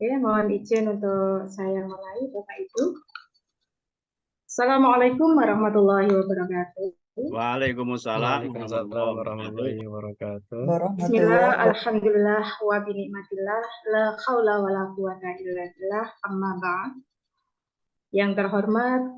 Oke, mohon izin untuk saya mulai, Bapak Ibu. Assalamualaikum warahmatullahi wabarakatuh. Waalaikumsalam Waalaikumsalam warahmatullahi wabarakatuh. Bismillah, alhamdulillah, wa binikmatillah, la khawla wa la quwata illa billah, amma ba'd. Yang terhormat,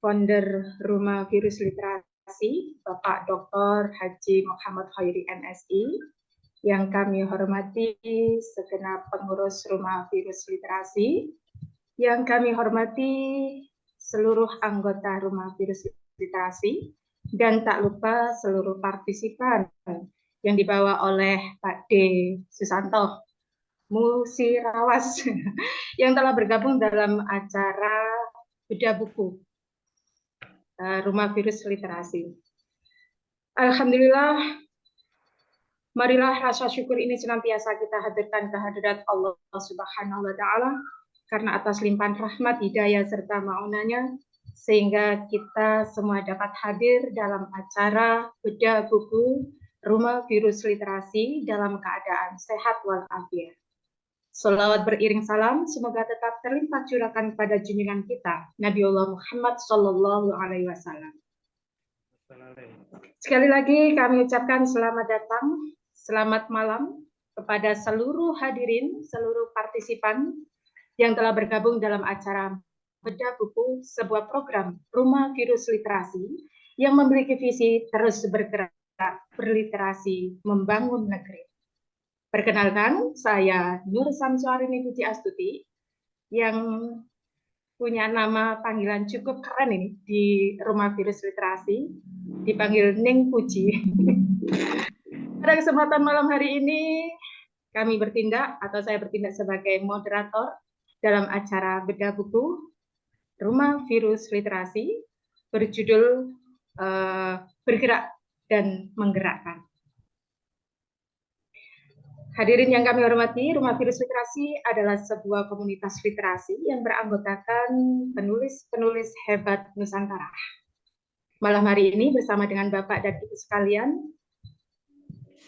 founder Rumah Virus Literasi, Bapak Dr. Haji Muhammad Khairi MSI, yang kami hormati segenap pengurus Rumah Virus Literasi, yang kami hormati seluruh anggota Rumah Virus Literasi, dan tak lupa seluruh partisipan yang dibawa oleh Pak D. Susanto Musirawas yang telah bergabung dalam acara bedah buku Rumah Virus Literasi. Alhamdulillah, marilah rasa syukur ini senantiasa kita hadirkan kehadirat Allah Subhanahu wa Ta'ala, karena atas limpahan rahmat, hidayah, serta maunanya, sehingga kita semua dapat hadir dalam acara bedah buku Rumah Virus Literasi dalam keadaan sehat walafiat. Sholawat beriring salam semoga tetap terlimpah curahkan pada junjungan kita Nabiullah Muhammad Sallallahu Alaihi Wasallam. Sekali lagi kami ucapkan selamat datang, selamat malam kepada seluruh hadirin, seluruh partisipan yang telah bergabung dalam acara bedah buku, sebuah program Rumah Virus Literasi yang memiliki visi terus bergerak berliterasi membangun negeri. Perkenalkan, saya Nur Samsuarini Puji Astuti yang punya nama panggilan cukup keren ini di Rumah Virus Literasi, dipanggil Ning Puji. Pada kesempatan malam hari ini, kami bertindak atau saya bertindak sebagai moderator dalam acara bedah buku Rumah Virus Literasi berjudul Bergerak dan Menggerakkan. Hadirin yang kami hormati, Rumah Virus Literasi adalah sebuah komunitas literasi yang beranggotakan penulis-penulis hebat Nusantara. Malam hari ini bersama dengan Bapak dan Ibu sekalian,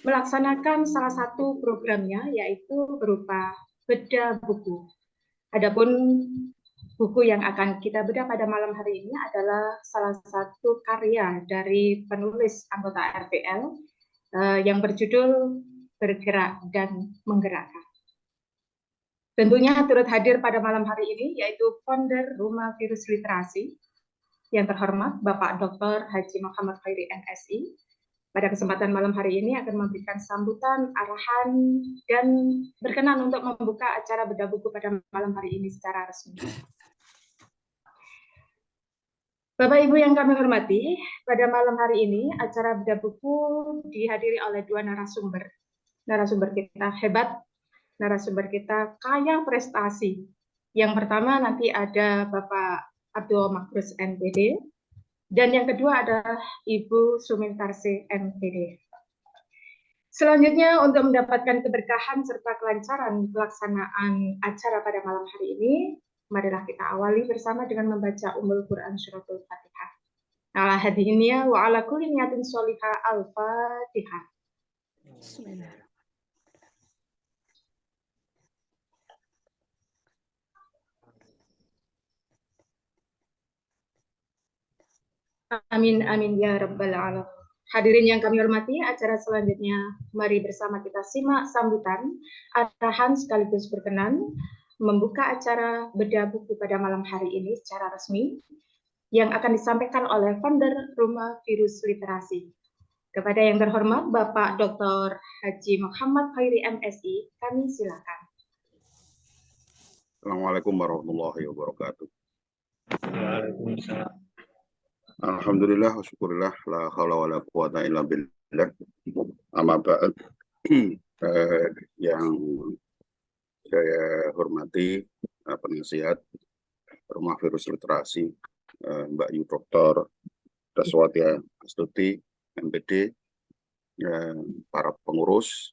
melaksanakan salah satu programnya, yaitu berupa bedah buku. Adapun buku yang akan kita bedah pada malam hari ini adalah salah satu karya dari penulis anggota RPL yang berjudul Bergerak dan Menggerakkan. Tentunya turut hadir pada malam hari ini yaitu founder Rumah Virus Literasi yang terhormat Bapak Dr. Haji Muhammad Khairi MSI. Pada kesempatan malam hari ini akan memberikan sambutan, arahan, dan berkenan untuk membuka acara bedah buku pada malam hari ini secara resmi. Bapak Ibu yang kami hormati, pada malam hari ini acara bedah buku dihadiri oleh dua narasumber. Narasumber kita hebat, narasumber kita kaya prestasi. Yang pertama nanti ada Bapak Abdul Makrus MPD, dan yang kedua adalah Ibu Sumintarsi MPD. Selanjutnya untuk mendapatkan keberkahan serta kelancaran pelaksanaan acara pada malam hari ini, marilah kita awali bersama dengan membaca Ummul Quran Suratul Fatihah. Ala hadiniya wa ala kulli niyatin sholihah al-Fatihah. Bismillah. Amin, amin, ya Rabbal Alamin. Hadirin yang kami hormati, acara selanjutnya mari bersama kita simak sambutan, arahan sekaligus berkenan membuka acara bedah buku pada malam hari ini secara resmi yang akan disampaikan oleh founder Rumah Virus Literasi. Kepada yang terhormat Bapak Dr. Haji Muhammad Khairi MSI, kami silakan. Assalamualaikum warahmatullahi wabarakatuh. Waalaikumsalam. Alhamdulillah wa syukurillah, la haula wa la quwata illa billah. Amma ba'd. Yang saya hormati penasihat Rumah Virus Literasi, Mbak Yu Dr. Daswati Astuti MPD, para pengurus,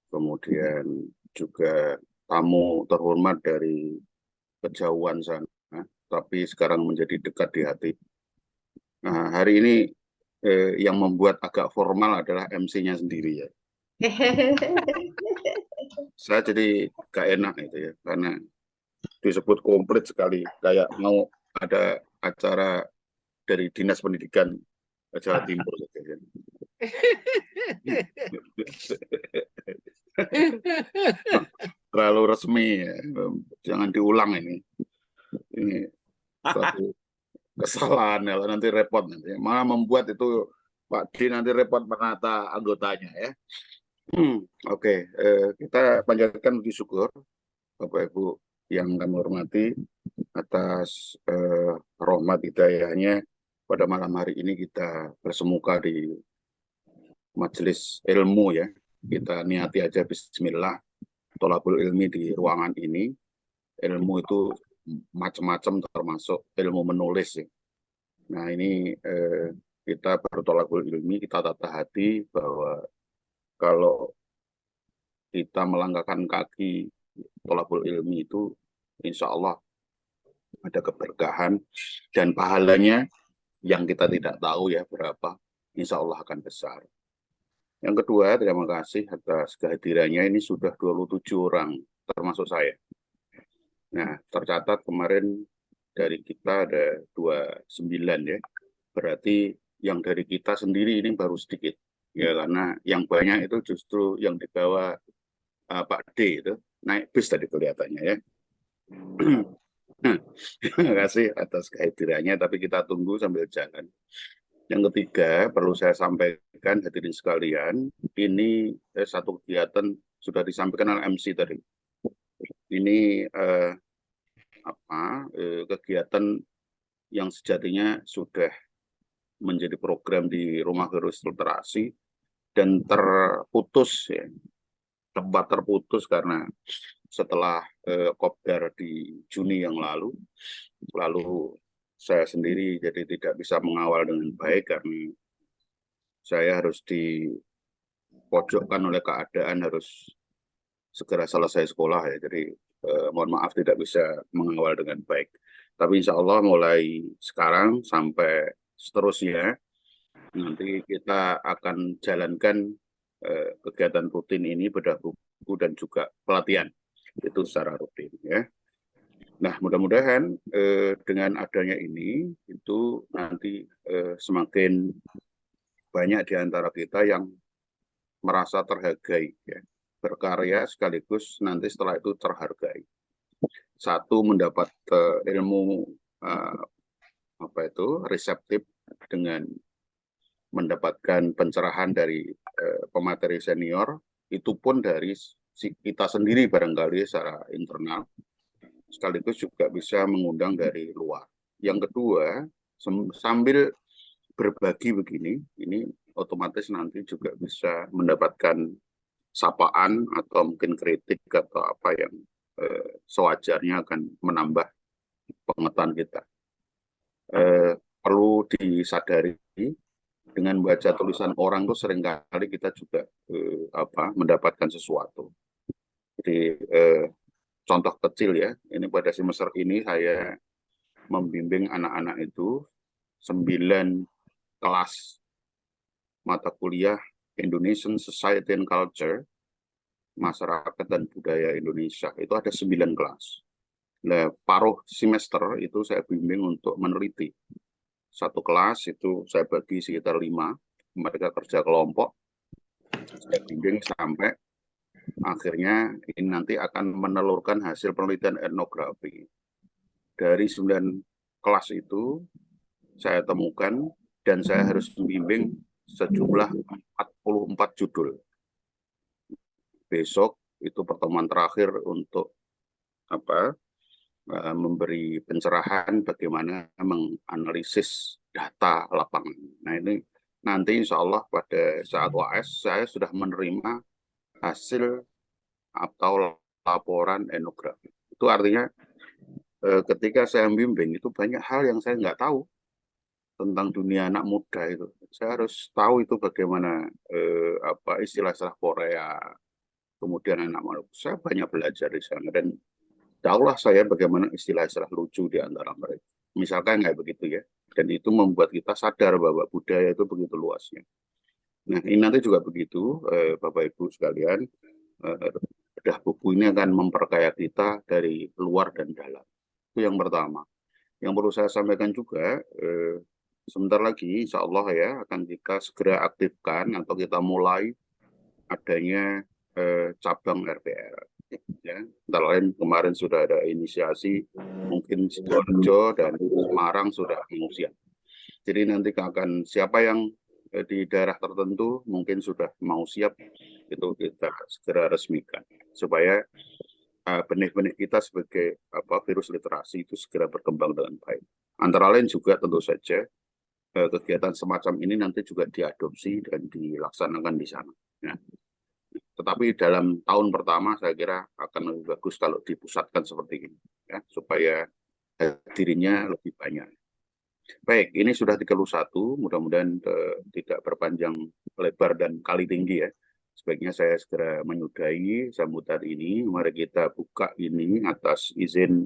kemudian juga tamu terhormat dari kejauhan sana, tapi sekarang menjadi dekat di hati. Nah, hari ini yang membuat agak formal adalah MC-nya sendiri ya. Saya jadi gak enak itu ya, karena disebut komplit sekali, kayak mau ada acara dari Dinas Pendidikan Jawa Timur gitu ya. Terlalu resmi ya. Jangan diulang ini satu kesalahan ya, nanti repot nanti, malah membuat itu Pak D nanti repot menata anggotanya ya. Oke, kita panjatkan puji syukur Bapak Ibu yang kami hormati atas rahmat hidayahnya pada malam hari ini kita bersemuka di majelis ilmu ya. Kita niati aja bismillah, tholabul ilmi di ruangan ini. Ilmu itu macam-macam termasuk ilmu menulis ya. Nah ini kita bertholabul ilmi, kita tata hati bahwa kalau kita melangkahkan kaki tholabul ilmi itu insya Allah ada keberkahan dan pahalanya yang kita tidak tahu ya berapa, insya Allah akan besar. Yang kedua, terima kasih atas kehadirannya, ini sudah 27 orang termasuk saya. Nah, tercatat kemarin dari kita ada 29 ya, berarti yang dari kita sendiri ini baru sedikit ya, karena yang banyak itu justru yang dibawa Pak D itu naik bis tadi kelihatannya ya. Terima kasih atas kehadirannya, tapi kita tunggu sambil jalan. Yang ketiga, perlu saya sampaikan hadirin sekalian, ini satu kegiatan sudah disampaikan oleh MC tadi. Ini kegiatan yang sejatinya sudah menjadi program di Rumah Heroes Literasi dan terputus ya, tempat terputus karena setelah kopdar di Juni yang lalu saya sendiri jadi tidak bisa mengawal dengan baik karena saya harus dipojokkan oleh keadaan, harus segera selesai sekolah ya, jadi mohon maaf tidak bisa mengawal dengan baik. Tapi insya Allah mulai sekarang sampai seterusnya nanti kita akan jalankan kegiatan rutin ini, bedah buku dan juga pelatihan itu secara rutin ya. Nah mudah-mudahan dengan adanya ini itu nanti semakin banyak di antara kita yang merasa terhargai ya, berkarya sekaligus nanti setelah itu terhargai. Satu, mendapat ilmu reseptif dengan mendapatkan pencerahan dari pemateri senior, itu pun dari kita sendiri barangkali secara internal, sekaligus juga bisa mengundang dari luar. Yang kedua, sambil berbagi begini, ini otomatis nanti juga bisa mendapatkan sapaan atau mungkin kritik atau apa yang sewajarnya akan menambah pengetahuan kita. Perlu disadari dengan baca tulisan orang tuh seringkali kita juga mendapatkan sesuatu. Jadi contoh kecil ya, ini pada semester ini saya membimbing anak-anak itu 9 kelas mata kuliah Indonesian Society and Culture, masyarakat dan budaya Indonesia, itu ada 9 kelas. Nah, paruh semester itu saya bimbing untuk meneliti. Satu kelas itu saya bagi sekitar 5, mereka kerja kelompok, saya bimbing sampai akhirnya ini nanti akan menelurkan hasil penelitian etnografi. Dari 9 kelas itu saya temukan dan saya harus membimbing sejumlah 44 judul. Besok itu pertemuan terakhir untuk memberi pencerahan bagaimana menganalisis data lapangan. Nah ini nanti insya Allah pada saat UAS saya sudah menerima hasil atau laporan etnografi. Itu artinya ketika saya membimbing itu banyak hal yang saya nggak tahu tentang dunia anak muda itu. Saya harus tahu itu bagaimana istilah-istilah Korea, kemudian anak muda. Saya banyak belajar di sana dan tahulah saya bagaimana istilah-istilah lucu di antara mereka. Misalkan kayak begitu ya. Dan itu membuat kita sadar bahwa budaya itu begitu luasnya. Nah ini nanti juga begitu Bapak Ibu sekalian. bedah buku ini akan memperkaya kita dari luar dan dalam. Itu yang pertama. Yang perlu saya sampaikan juga, sebentar lagi insya Allah ya akan kita segera aktifkan atau kita mulai adanya cabang RPL. Ya, antara lain kemarin sudah ada inisiasi, mungkin Sidoarjo dan Semarang sudah mengusia. Jadi nanti akan siapa yang di daerah tertentu mungkin sudah mau siap, itu kita segera resmikan supaya benih-benih kita sebagai virus literasi itu segera berkembang dengan baik. Antara lain juga tentu saja kegiatan semacam ini nanti juga diadopsi dan dilaksanakan di sana. Ya. Tetapi dalam tahun pertama saya kira akan lebih bagus kalau dipusatkan seperti ini, ya, supaya hadirnya lebih banyak. Baik, ini sudah 31, mudah-mudahan tidak berpanjang lebar dan kali tinggi ya. Sebaiknya saya segera menyudahi sambutan ini. Mari kita buka ini atas izin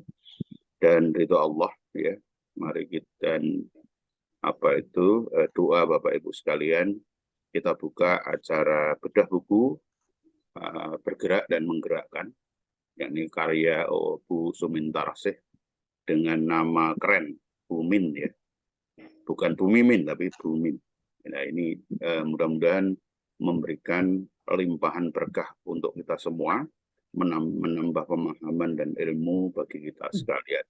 dan ridho Allah ya. Mari kita doa Bapak Ibu sekalian. Kita buka acara bedah buku bergerak dan menggerakkan, yakni karya Bu Sumintarsih dengan nama keren Bumin ya. Bukan Bu Mimin tapi Bumin. Nah, ini mudah-mudahan memberikan limpahan berkah untuk kita semua, menambah pemahaman dan ilmu bagi kita sekalian.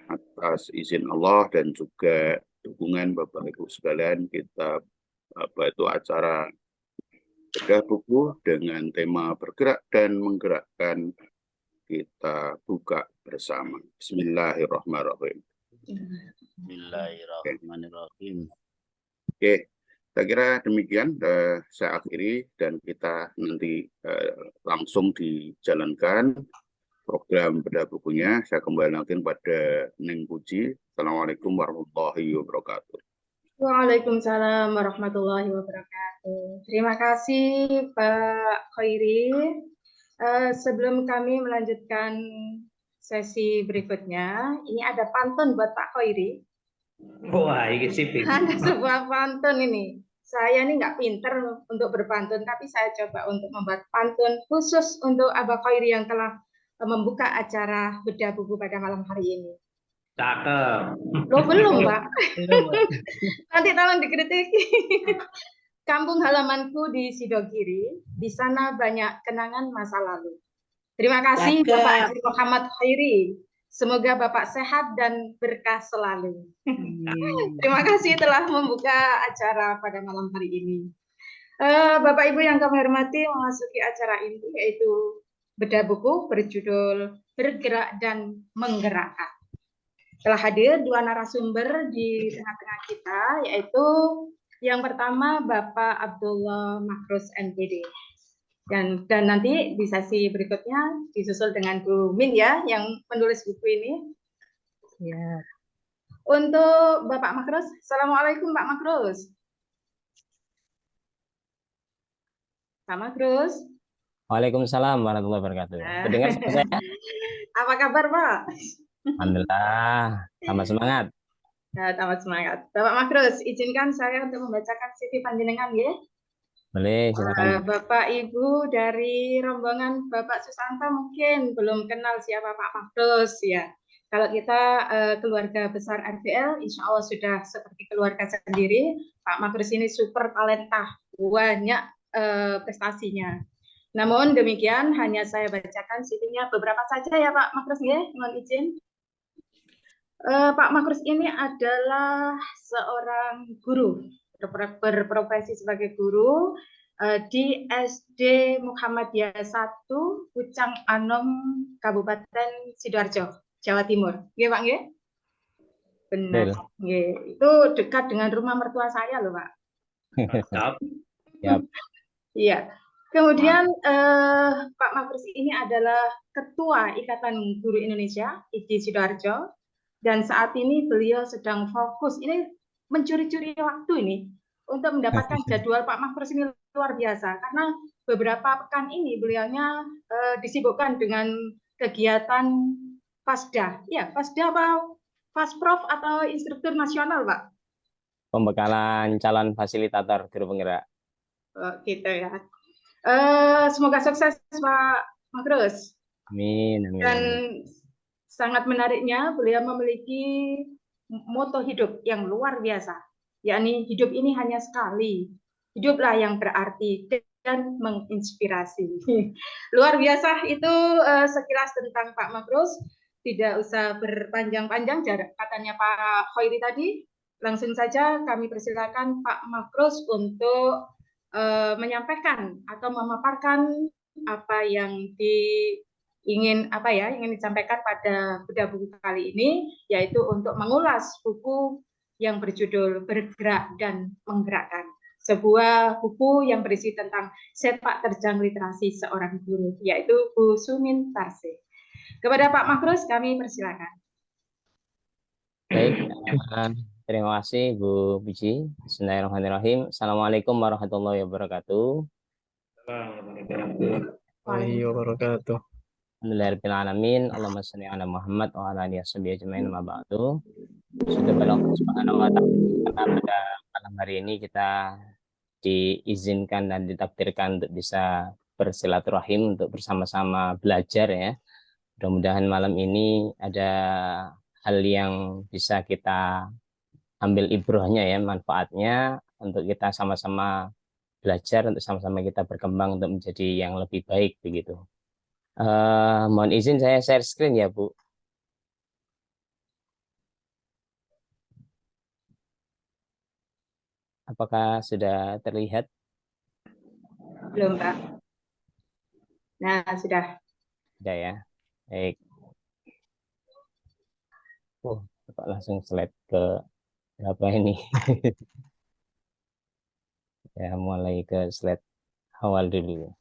Atas izin Allah dan juga dukungan Bapak Ibu sekalian, kita acara bedah buku dengan tema bergerak dan menggerakkan, kita buka bersama. Bismillahirrahmanirrahim. Bismillahirrahmanirrahim. Oke, saya kira demikian saya akhiri dan kita nanti langsung dijalankan program bedah bukunya. Saya kembali lagi pada Neng Puji. Assalamualaikum warahmatullahi wabarakatuh. Waalaikumsalam warahmatullahi wabarakatuh. Terima kasih Pak Khairi. Sebelum kami melanjutkan sesi berikutnya, ini ada pantun buat Pak Khairi. Wah, ini sih. Ada sebuah pantun ini. Saya ini nggak pinter untuk berpantun, tapi saya coba untuk membuat pantun khusus untuk Abah Khairi yang telah membuka acara bedah buku pada malam hari ini. Cakep. Loh, belum, Pak. Nanti tolong dikritiki. Kampung halamanku di Sidogiri, di sana banyak kenangan masa lalu. Terima kasih Bapak Haji Muhammad Khairi. Semoga Bapak sehat dan berkah selalu. Terima kasih telah membuka acara pada malam hari ini. Bapak Ibu yang kami hormati, memasuki acara ini yaitu bedah buku berjudul Bergerak dan Menggerakkan. Telah hadir dua narasumber di tengah-tengah kita, yaitu yang pertama Bapak Abdullah Makrus MPD. Dan nanti di sesi berikutnya disusul dengan Bu Min ya, yang menulis buku ini. Ya. Untuk Bapak Makrus, Assalamualaikum Pak Makrus. Pak Makrus. Waalaikumsalam warahmatullahi wabarakatuh. Terdengar suara saya? Apa kabar Pak? Alhamdulillah, tambah semangat. Ya, tambah semangat. Bapak Makrus, izinkan saya untuk membacakan CV panjenengan ya. Boleh, silakan. Bapak Ibu dari rombongan Bapak Susanta mungkin belum kenal siapa Pak Makrus ya. Kalau kita keluarga besar RPL, insya Allah sudah seperti keluarga sendiri. Pak Makrus ini super talenta, banyak prestasinya. Namun demikian, hanya saya bacakan CV-nya beberapa saja ya Pak Makrus ya, mohon izin. Pak Makrus ini adalah seorang guru, berprofesi sebagai guru di SD Muhammadiyah 1 Pucang Anom Kabupaten Sidoarjo, Jawa Timur. Nggih, Pak nggih? Benar. Nggih, itu dekat dengan rumah mertua saya loh, Pak. Yap. Iya. Kemudian Pak Makrus ini adalah Ketua Ikatan Guru Indonesia IKI Sidoarjo. Dan saat ini beliau sedang fokus, ini mencuri-curi waktu ini untuk mendapatkan jadwal Pak Makrus ini luar biasa. Karena beberapa pekan ini beliaunya disibukkan dengan kegiatan Pasda. Ya, Pasda apa? Pasprof atau instruktur nasional, Pak? Pembekalan calon fasilitator guru penggerak. Gitu ya. Semoga sukses Pak Makrus. Amin, amin, Dan amin. sangat menariknya, beliau memiliki moto hidup yang luar biasa, yakni hidup ini hanya sekali. Hiduplah yang berarti dan menginspirasi. Luar biasa itu sekilas tentang Pak Makrus. Tidak usah berpanjang-panjang, katanya Pak Khairi tadi. Langsung saja kami persilakan Pak Makrus untuk menyampaikan atau memaparkan apa yang ingin disampaikan pada bedah buku kali ini, yaitu untuk mengulas buku yang berjudul Bergerak dan Menggerakkan, sebuah buku yang berisi tentang sepak terjang literasi seorang guru, yaitu Bu Sumin Tarsih. Kepada Pak Makrus kami persilakan. Baik, terima kasih Bu Puji. Bismillahirrahmanirrahim. Assalamualaikum warahmatullahi wabarakatuh. Warahmatullahi wabarakatuh. Alhamdulillahirrahmanirrahim. Allahumma sholli ala Muhammad wa ala alihi washabihi ajmain wa ba'du. Sudah Allah Subhanahu wa ta'ala, karena pada malam hari ini kita diizinkan dan ditakdirkan untuk bisa bersilaturahim, untuk bersama-sama belajar ya. Mudah-mudahan malam ini ada hal yang bisa kita ambil ibrahnya ya, manfaatnya untuk kita sama-sama belajar, untuk sama-sama kita berkembang untuk menjadi yang lebih baik begitu. Mohon izin saya share screen ya Bu. Apakah sudah terlihat? Belum, Pak. Nah, sudah. Sudah ya. Baik. Bapak langsung slide ke berapa ini? Ya, mulai ke slide awal dulu.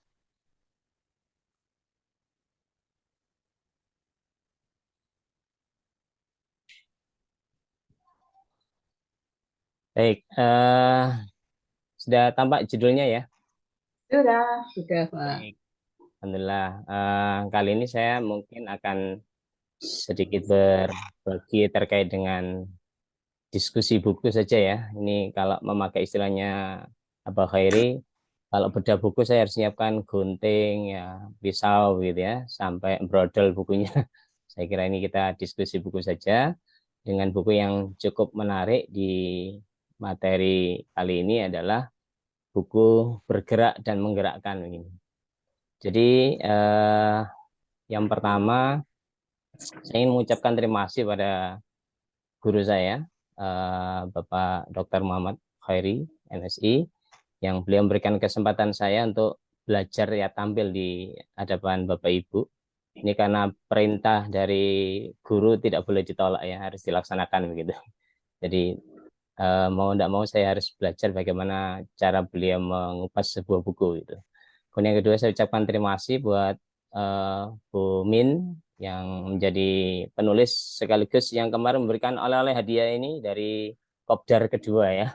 Baik, sudah tampak judulnya ya? Sudah, Pak. Baik. Alhamdulillah. Kali ini saya mungkin akan sedikit berbagi terkait dengan diskusi buku saja ya. Ini kalau memakai istilahnya Abah Khairi, kalau bedah buku saya harus siapkan gunting ya, pisau gitu ya, sampai brodol bukunya. Saya kira ini kita diskusi buku saja dengan buku yang cukup menarik di materi kali ini adalah buku Bergerak dan Menggerakkan ini. Jadi yang pertama saya ingin mengucapkan terima kasih pada guru saya, Bapak Dr. Muhammad Khairi, MSI, yang beliau memberikan kesempatan saya untuk belajar ya, tampil di hadapan Bapak Ibu. Ini karena perintah dari guru tidak boleh ditolak ya, harus dilaksanakan begitu. Jadi mau tidak mau saya harus belajar bagaimana cara beliau mengupas sebuah buku gitu. Kemudian yang kedua saya ucapkan terima kasih buat Bu Min yang menjadi penulis sekaligus yang kemarin memberikan oleh-oleh hadiah ini dari Kopdar kedua ya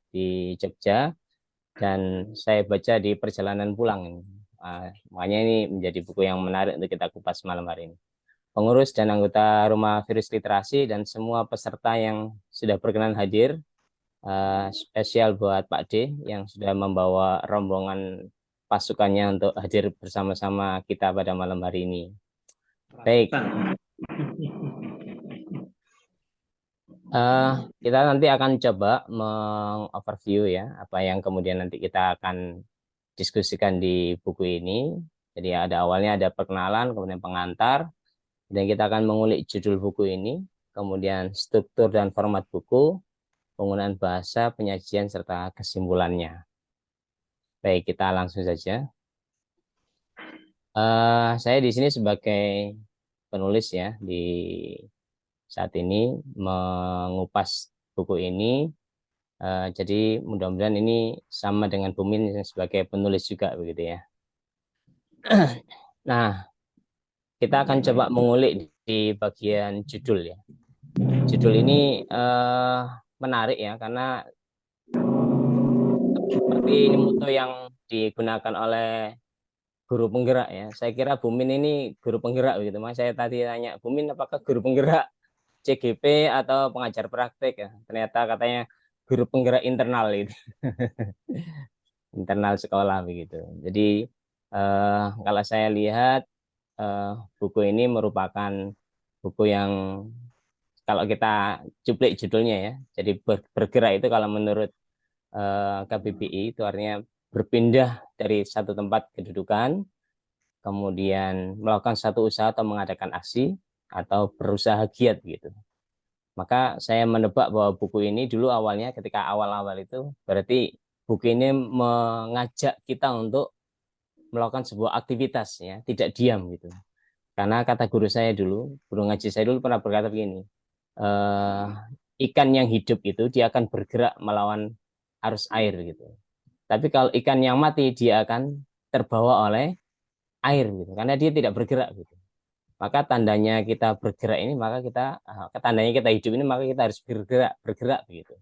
di Jogja, dan saya baca di perjalanan pulang. Makanya ini menjadi buku yang menarik untuk kita kupas malam hari ini. Pengurus dan anggota Rumah Virus Literasi dan semua peserta yang sudah berkenan hadir, spesial buat Pak D yang sudah membawa rombongan pasukannya untuk hadir bersama-sama kita pada malam hari ini. Baik, kita nanti akan coba mengoverview ya apa yang kemudian nanti kita akan diskusikan di buku ini. Jadi ada awalnya ada perkenalan, kemudian pengantar, dan kita akan mengulik judul buku ini, kemudian struktur dan format buku, penggunaan bahasa, penyajian, serta kesimpulannya. Baik, kita langsung saja. Saya di sini sebagai penulis ya, di saat ini mengupas buku ini. Jadi mudah-mudahan ini sama dengan Bumin sebagai penulis juga begitu ya. Nah, kita akan coba mengulik di bagian judul ya. Judul ini menarik ya, karena seperti moto yang digunakan oleh guru penggerak ya. Saya kira Bumin ini guru penggerak begitu. Mas saya tadi tanya, Bumin apakah guru penggerak CGP atau pengajar praktek ya? Ternyata katanya guru penggerak internal itu. Internal sekolah begitu. Jadi kalau saya lihat buku ini merupakan buku yang kalau kita cuplik judulnya ya, jadi bergerak itu kalau menurut KBBI itu artinya berpindah dari satu tempat kedudukan, kemudian melakukan satu usaha atau mengadakan aksi, atau berusaha giat gitu. Maka saya menebak bahwa buku ini dulu awalnya ketika awal-awal itu berarti buku ini mengajak kita untuk melakukan sebuah aktivitas ya, tidak diam gitu. Karena kata guru saya dulu, guru ngaji saya dulu pernah berkata begini, ikan yang hidup itu dia akan bergerak melawan arus air gitu. Tapi kalau ikan yang mati dia akan terbawa oleh air gitu, karena dia tidak bergerak gitu. Maka tandanya kita bergerak ini, maka kita tandanya kita hidup ini, maka kita harus bergerak begitu.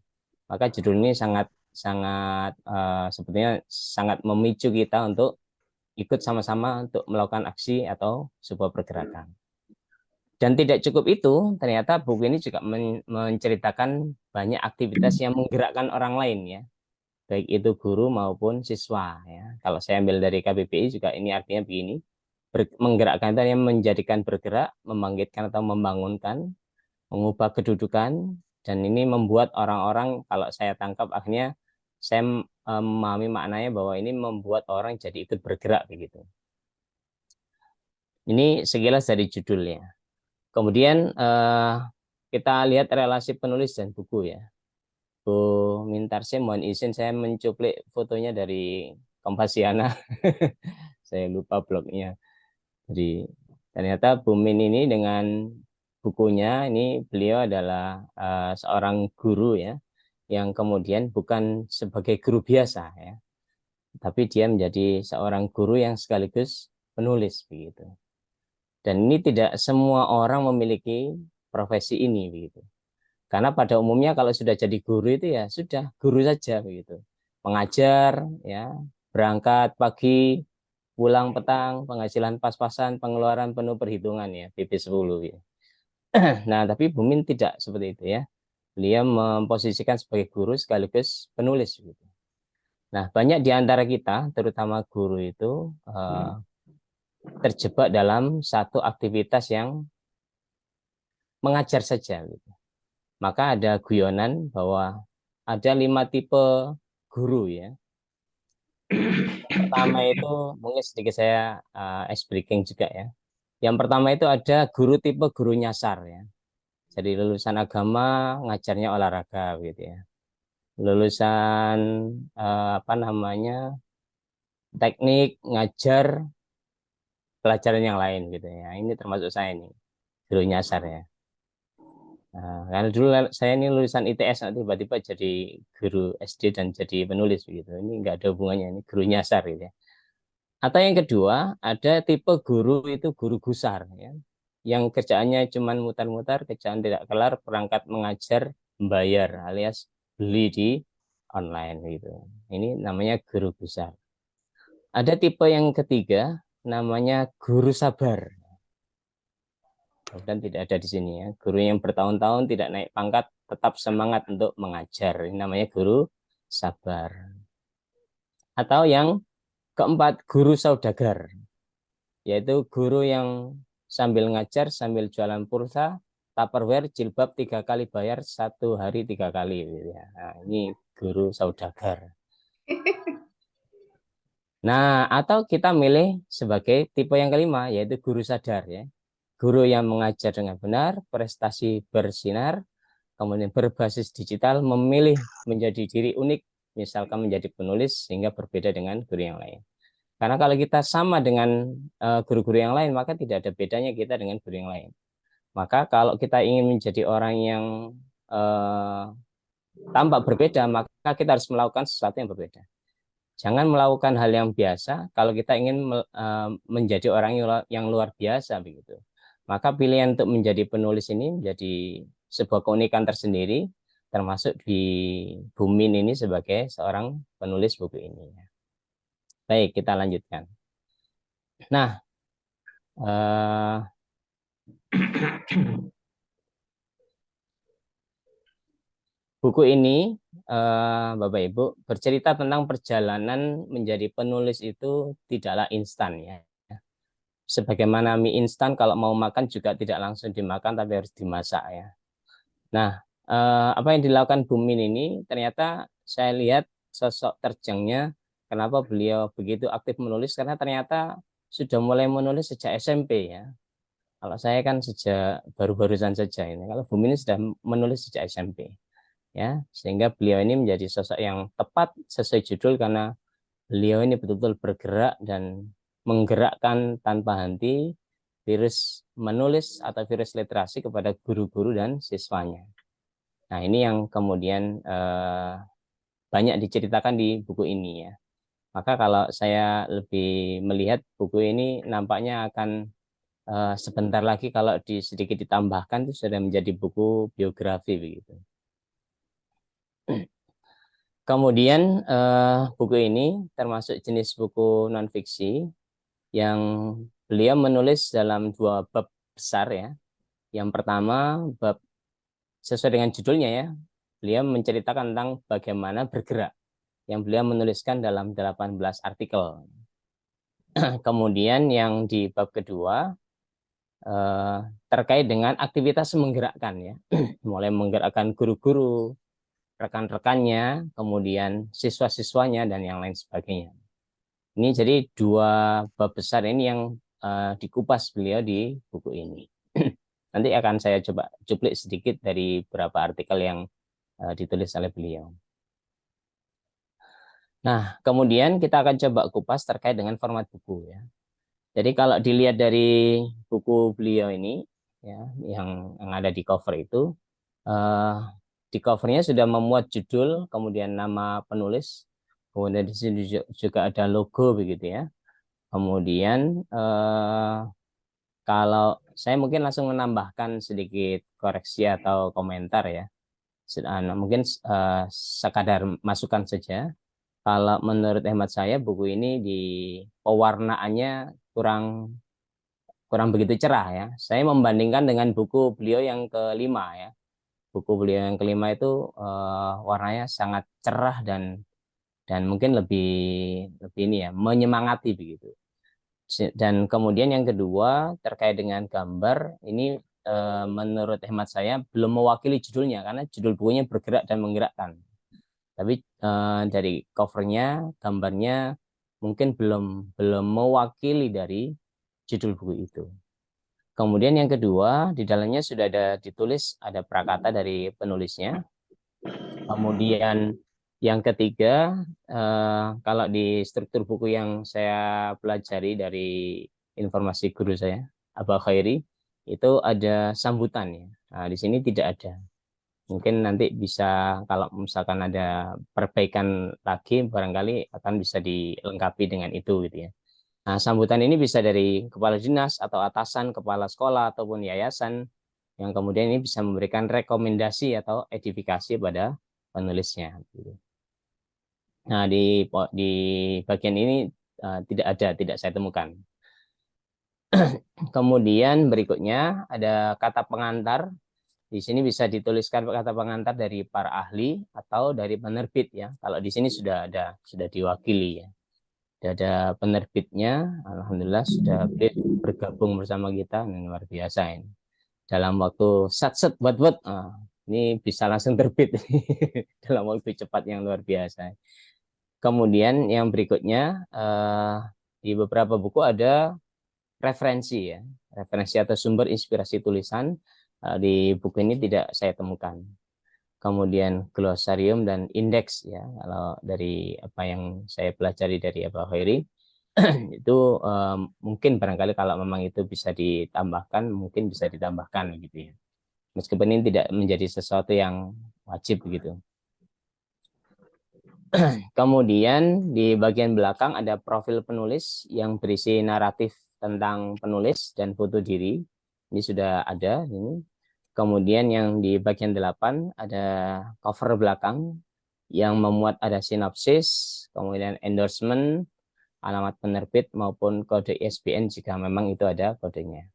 Maka judul ini sangat sepertinya sangat memicu kita untuk ikut sama-sama untuk melakukan aksi atau sebuah pergerakan. Dan tidak cukup itu, ternyata buku ini juga menceritakan banyak aktivitas yang menggerakkan orang lain ya, baik itu guru maupun siswa ya. Kalau saya ambil dari KBBI juga ini artinya begini, menggerakkan itu yang menjadikan bergerak, membangkitkan atau membangunkan, mengubah kedudukan, dan ini membuat orang-orang, kalau saya tangkap akhirnya saya memahami maknanya bahwa ini membuat orang jadi ikut bergerak begitu. Ini sekilas dari judulnya. Kemudian kita lihat relasi penulis dan buku ya. Bu Mintarsi, mohon izin saya mencuplik fotonya dari Kompasiana. Saya lupa blognya. Jadi ternyata Bu Min ini dengan bukunya ini beliau adalah seorang guru ya, yang kemudian bukan sebagai guru biasa ya, tapi dia menjadi seorang guru yang sekaligus penulis begitu. Dan ini tidak semua orang memiliki profesi ini begitu. Karena pada umumnya kalau sudah jadi guru itu ya sudah guru saja begitu. Mengajar ya, berangkat pagi, pulang petang, penghasilan pas-pasan, pengeluaran penuh perhitungan ya, PP 10 ya. Nah, tapi Bu Min tidak seperti itu ya. Beliau memposisikan sebagai guru sekaligus penulis gitu. Nah, banyak di antara kita, terutama guru itu terjebak dalam satu aktivitas yang mengajar saja gitu. Maka ada guyonan bahwa ada 5 tipe guru ya. Pertama itu mungkin sedikit saya ice breaking juga ya. Yang pertama itu ada guru tipe guru nyasar ya. Jadi lulusan agama ngajarnya olahraga gitu ya. Lulusan teknik ngajar pelajaran yang lain gitu ya. Ini termasuk saya ini guru nyasar ya. Nah, karena dulu saya ini lulusan ITS, tiba-tiba jadi guru SD dan jadi penulis begitu. Ini enggak ada hubungannya, ini guru nyasar gitu ya. Atau yang kedua, ada tipe guru itu guru gusar ya. Yang kerjaannya cuma mutar-mutar, kerjaan tidak kelar, perangkat mengajar, membayar alias beli di online gitu. Ini namanya guru gusar. Ada tipe yang ketiga, namanya guru sabar. Dan tidak ada di sini ya. Guru yang bertahun-tahun tidak naik pangkat, tetap semangat untuk mengajar. Ini namanya guru sabar. Atau yang keempat, guru saudagar. Yaitu guru yang sambil ngajar, sambil jualan pulsa, Tupperware, jilbab 3 kali bayar, 1 hari 3 kali. Nah, ini guru saudagar. Nah, atau kita milih sebagai tipe yang kelima, yaitu guru sadar ya. Guru yang mengajar dengan benar, prestasi bersinar, kemudian berbasis digital, memilih menjadi diri unik, misalkan menjadi penulis sehingga berbeda dengan guru yang lain. Karena kalau kita sama dengan guru-guru yang lain, maka tidak ada bedanya kita dengan guru yang lain. Maka kalau kita ingin menjadi orang yang tampak berbeda, maka kita harus melakukan sesuatu yang berbeda. Jangan melakukan hal yang biasa kalau kita ingin menjadi orang yang luar biasa begitu. Maka pilihan untuk menjadi penulis ini menjadi sebuah keunikan tersendiri, termasuk di Bu Min ini sebagai seorang penulis buku ini. Baik, kita lanjutkan. Nah, buku ini, Bapak Ibu, bercerita tentang perjalanan menjadi penulis itu tidaklah instan ya. sebagaimana mie instan kalau mau makan juga tidak langsung dimakan tapi harus dimasak ya. Nah, apa yang dilakukan Bu Min ini ternyata saya lihat sosok terjangnya kenapa beliau begitu aktif menulis karena ternyata sudah mulai menulis sejak SMP ya. Kalau saya kan sejak baru-barusan saja ini. Kalau Bu Min sudah menulis sejak SMP ya, sehingga beliau ini menjadi sosok yang tepat sesuai judul karena beliau ini betul-betul bergerak dan menggerakkan tanpa henti virus menulis atau virus literasi kepada guru-guru dan siswanya. Nah, ini yang kemudian banyak diceritakan di buku ini ya. Maka kalau saya lebih melihat buku ini nampaknya akan sebentar lagi kalau sedikit ditambahkan itu sudah menjadi buku biografi begitu. Kemudian buku ini termasuk jenis buku non-fiksi yang beliau menulis dalam 2 bab besar ya. Yang pertama bab sesuai dengan judulnya ya, beliau menceritakan tentang bagaimana bergerak yang beliau menuliskan dalam 18 artikel. Kemudian yang di bab kedua terkait dengan aktivitas menggerakkan ya, mulai menggerakkan guru-guru, rekan-rekannya, kemudian siswa-siswanya dan yang lain sebagainya. Ini jadi 2 bab besar ini yang dikupas beliau di buku ini. Nanti akan saya coba cuplik sedikit dari beberapa artikel yang ditulis oleh beliau. Nah, kemudian kita akan coba kupas terkait dengan format buku ya. Jadi kalau dilihat dari buku beliau ini ya, yang ada di cover itu, di covernya sudah memuat judul, kemudian nama penulis, kemudian di sini juga ada logo begitu ya. Kemudian kalau saya mungkin langsung menambahkan sedikit koreksi atau komentar ya, mungkin sekadar masukan saja. Kalau menurut hemat saya buku ini di pewarnaannya kurang begitu cerah ya. Saya membandingkan dengan buku beliau yang kelima ya. Buku beliau yang kelima itu warnanya sangat cerah dan mungkin lebih ini ya, menyemangati begitu. Dan kemudian yang kedua terkait dengan gambar ini menurut hemat saya belum mewakili judulnya karena judul bukunya bergerak dan menggerakkan. Tapi dari covernya, gambarnya mungkin belum mewakili dari judul buku itu. Kemudian yang kedua, di dalamnya sudah ditulis ada prakata dari penulisnya. Kemudian yang ketiga, kalau di struktur buku yang saya pelajari dari informasi guru saya, Abah Khairi, itu ada sambutannya. Nah, di sini tidak ada. Mungkin nanti bisa kalau misalkan ada perbaikan lagi barangkali akan bisa dilengkapi dengan itu gitu ya. Nah, sambutan ini bisa dari kepala dinas atau atasan, kepala sekolah ataupun yayasan yang kemudian ini bisa memberikan rekomendasi atau edifikasi pada penulisnya gitu. Nah, di bagian ini tidak saya temukan. Kemudian berikutnya ada kata pengantar. Di sini bisa dituliskan kata pengantar dari para ahli atau dari penerbit ya. Kalau di sini sudah diwakili ya. Sudah ada penerbitnya, alhamdulillah sudah bergabung bersama kita, ini luar biasa ini. Dalam waktu sat-set buat ini bisa langsung terbit dalam waktu cepat yang luar biasa. Kemudian yang berikutnya di beberapa buku ada referensi ya, referensi atau sumber inspirasi tulisan. Di buku ini tidak saya temukan. Kemudian glosarium dan indeks ya, kalau dari apa yang saya pelajari dari Abah Khairi itu mungkin barangkali kalau memang itu bisa ditambahkan, mungkin bisa ditambahkan gitu ya. Meskipun ini tidak menjadi sesuatu yang wajib begitu. Kemudian di bagian belakang ada profil penulis yang berisi naratif tentang penulis dan foto diri. Ini sudah ada ini. Kemudian yang di bagian 8 ada cover belakang yang memuat ada sinopsis, kemudian endorsement, alamat penerbit maupun kode ISBN jika memang itu ada kodenya.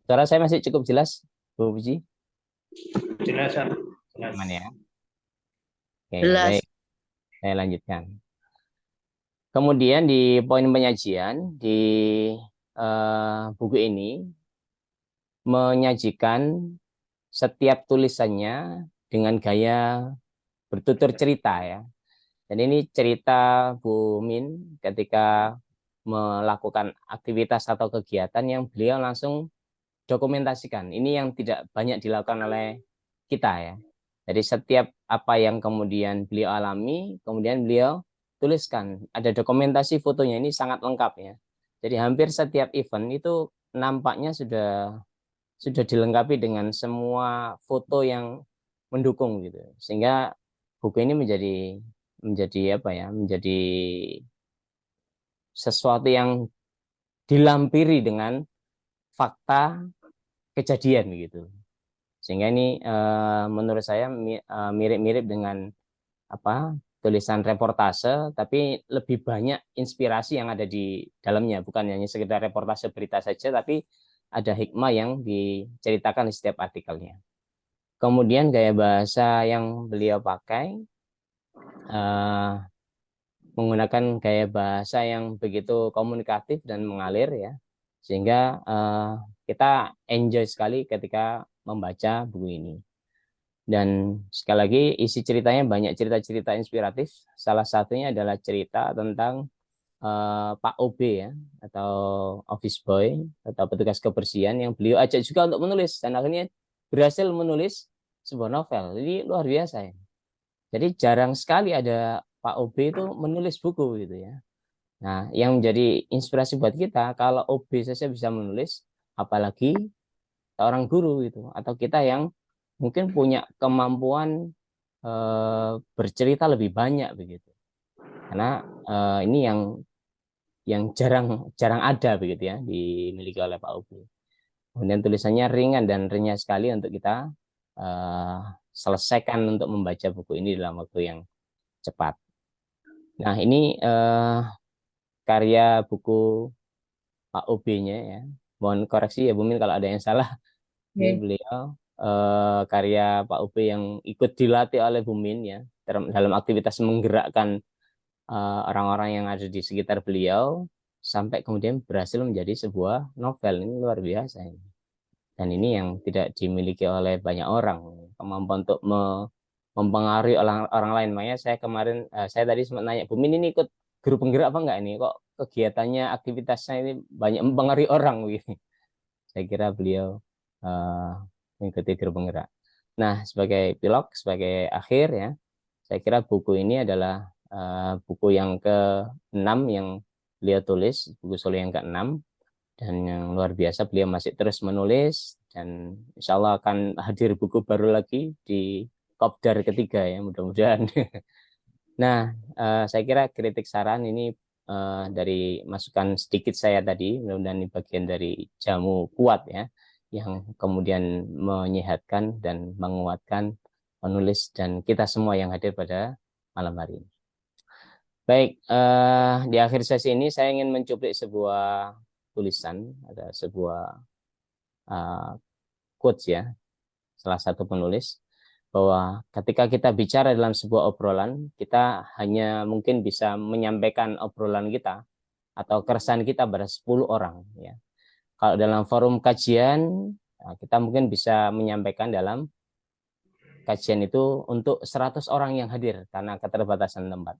Suara saya masih cukup jelas, Bu Puji? Jelas. Aman ya? Oke, Jelas. baik. Saya lanjutkan. Kemudian di poin penyajian di buku ini menyajikan setiap tulisannya dengan gaya bertutur cerita ya. Dan ini cerita Bu Min ketika melakukan aktivitas atau kegiatan yang beliau langsung dokumentasikan. Ini yang tidak banyak dilakukan oleh kita ya. Jadi setiap apa yang kemudian beliau alami, kemudian beliau tuliskan. Ada dokumentasi fotonya, ini sangat lengkap ya. Jadi hampir setiap event itu nampaknya sudah dilengkapi dengan semua foto yang mendukung gitu. Sehingga buku ini menjadi apa ya? Menjadi sesuatu yang dilampiri dengan fakta kejadian gitu. Sehingga ini menurut saya mirip-mirip dengan apa tulisan reportase, tapi lebih banyak inspirasi yang ada di dalamnya, bukan hanya sekedar reportase berita saja, tapi ada hikmah yang diceritakan di setiap artikelnya. Kemudian gaya bahasa yang beliau pakai menggunakan gaya bahasa yang begitu komunikatif dan mengalir ya, sehingga kita enjoy sekali ketika membaca buku ini. Dan sekali lagi isi ceritanya banyak cerita-cerita inspiratif. Salah satunya adalah cerita tentang Pak OB ya, atau office boy atau petugas kebersihan yang beliau ajak juga untuk menulis dan akhirnya berhasil menulis sebuah novel. Jadi luar biasa ya. Jadi jarang sekali ada Pak OB itu menulis buku gitu ya. Nah, yang menjadi inspirasi buat kita kalau OB saja bisa menulis, apalagi seorang guru gitu atau kita yang mungkin punya kemampuan bercerita lebih banyak begitu. Karena ini yang jarang ada begitu ya dimiliki oleh Pak Ubi. Kemudian tulisannya ringan dan renyah sekali untuk kita selesaikan untuk membaca buku ini dalam waktu yang cepat. Nah, ini karya buku Pak OB-nya ya. Mohon koreksi ya Bu Min kalau ada yang salah. Ini beliau karya Pak UB yang ikut dilatih oleh Bu Min ya dalam aktivitas menggerakkan orang-orang yang ada di sekitar beliau sampai kemudian berhasil menjadi sebuah novel. Ini luar biasa ini. Dan ini yang tidak dimiliki oleh banyak orang, kemampuan untuk mempengaruhi orang lain. Makanya saya kemarin saya tadi sempat nanya Bu Min ini ikut guru penggerak apa enggak ini, kok kegiatannya aktivitasnya ini banyak mempengaruhi orang gitu. Saya kira beliau mengikuti guru penggerak. Nah, sebagai pilot, sebagai akhir ya, saya kira buku ini adalah buku yang ke-6 yang beliau tulis, buku solo yang ke-6, dan yang luar biasa beliau masih terus menulis, dan insya Allah akan hadir buku baru lagi di Kopdar ketiga ya, mudah-mudahan. Nah, saya kira kritik saran ini dari masukan sedikit saya tadi, mudah-mudahan ini bagian dari jamu kuat ya, yang kemudian menyehatkan dan menguatkan penulis dan kita semua yang hadir pada malam hari ini. Baik, di akhir sesi ini saya ingin mencuplik sebuah tulisan, ada sebuah quotes ya, salah satu penulis, bahwa ketika kita bicara dalam sebuah obrolan, kita hanya mungkin bisa menyampaikan obrolan kita atau keresahan kita pada 10 orang ya. Kalau dalam forum kajian, kita mungkin bisa menyampaikan dalam kajian itu untuk 100 orang yang hadir karena keterbatasan tempat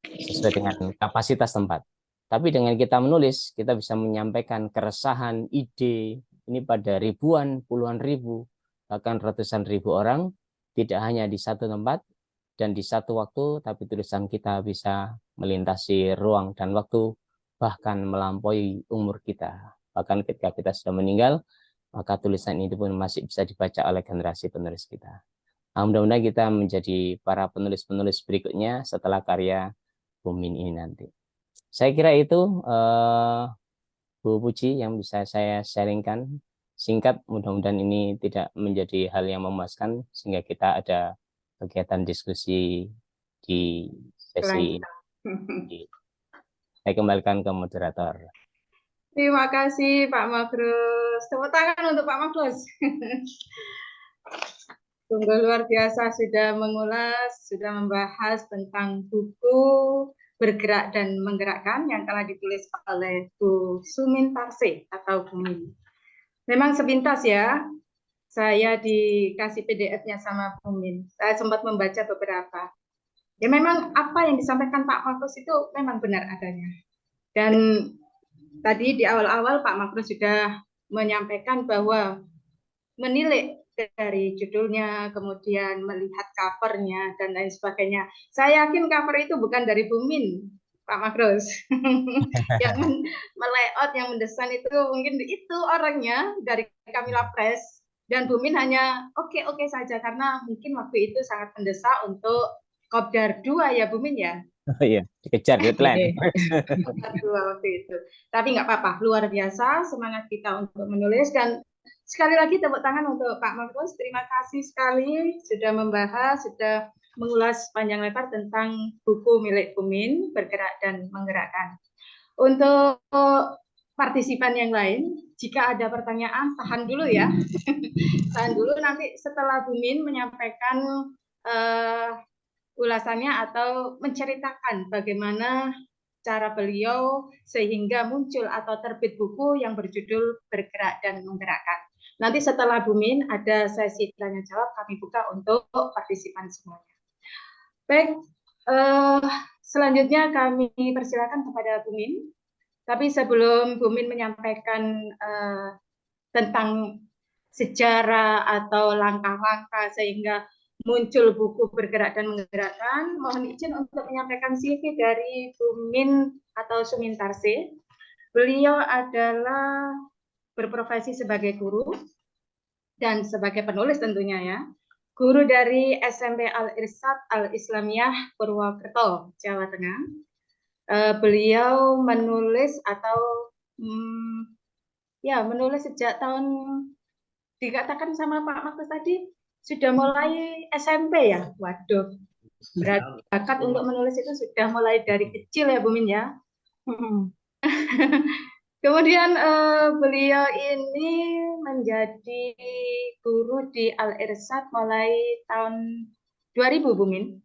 sesuai dengan kapasitas tempat. Tapi dengan kita menulis, kita bisa menyampaikan keresahan, ide ini pada ribuan, puluhan ribu, bahkan ratusan ribu orang, tidak hanya di satu tempat dan di satu waktu, tapi tulisan kita bisa melintasi ruang dan waktu, bahkan melampaui umur kita. Bahkan ketika kita sudah meninggal, maka tulisan ini pun masih bisa dibaca oleh generasi penulis kita. Nah, mudah-mudahan kita menjadi para penulis-penulis berikutnya setelah karya Bu Min ini nanti. Saya kira itu Bu Puji yang bisa saya sharingkan singkat. Mudah-mudahan ini tidak menjadi hal yang memuaskan sehingga kita ada kegiatan diskusi di sesi ini. Saya kembalikan ke moderator. Terima kasih Pak Magrus. Tepuk tangan untuk Pak Magrus. Sungguh luar biasa sudah mengulas, sudah membahas tentang buku Bergerak dan Menggerakkan yang telah ditulis oleh Bu Sumin Tarse atau Bu Min. Memang sepintas ya, saya dikasih PDF-nya sama Bu Min. Saya sempat membaca beberapa. Ya memang apa yang disampaikan Pak Mahfuz itu memang benar adanya. Dan tadi di awal-awal Pak Mahfuz sudah menyampaikan bahwa menilik dari judulnya, kemudian melihat covernya dan lain sebagainya. Saya yakin cover itu bukan dari Bu Min, Pak Makros. Yang melayout, yang mendesain itu mungkin itu orangnya dari Kamila Press. Dan Bu Min hanya oke saja karena mungkin waktu itu sangat mendesak untuk Kopdar 2 ya Bu Min ya. Oh iya, dikejar deadline. Kopdar 2 waktu itu. Tapi nggak apa-apa, luar biasa semangat kita untuk menulis. Dan sekali lagi tepuk tangan untuk Pak Markus. Terima kasih sekali sudah membahas, sudah mengulas panjang lebar tentang buku milik Bu Min, Bergerak dan Menggerakkan. Untuk partisipan yang lain, jika ada pertanyaan, tahan dulu ya. Tahan dulu, nanti setelah Bu Min menyampaikan ulasannya atau menceritakan bagaimana cara beliau sehingga muncul atau terbit buku yang berjudul Bergerak dan Menggerakkan. Nanti setelah Bu Min ada sesi tanya jawab, kami buka untuk partisipan semuanya. Baik, selanjutnya kami persilakan kepada Bu Min. Tapi sebelum Bu Min menyampaikan tentang sejarah atau langkah-langkah sehingga muncul buku Bergerak dan Menggerakkan, mohon izin untuk menyampaikan CV dari Bu Min atau Sumin Tarse. Beliau adalah berprofesi sebagai guru dan sebagai penulis tentunya ya. Guru dari SMP Al-Irsyad Al-Islamiyah Purwokerto, Jawa Tengah. Beliau menulis atau menulis sejak tahun, dikatakan sama Pak Markus tadi, sudah mulai SMP ya. Waduh, berarti bakat untuk menulis itu sudah mulai dari kecil ya Bu Min ya. Kemudian beliau ini menjadi guru di Al-Irsyad mulai tahun 2000 Bu Min.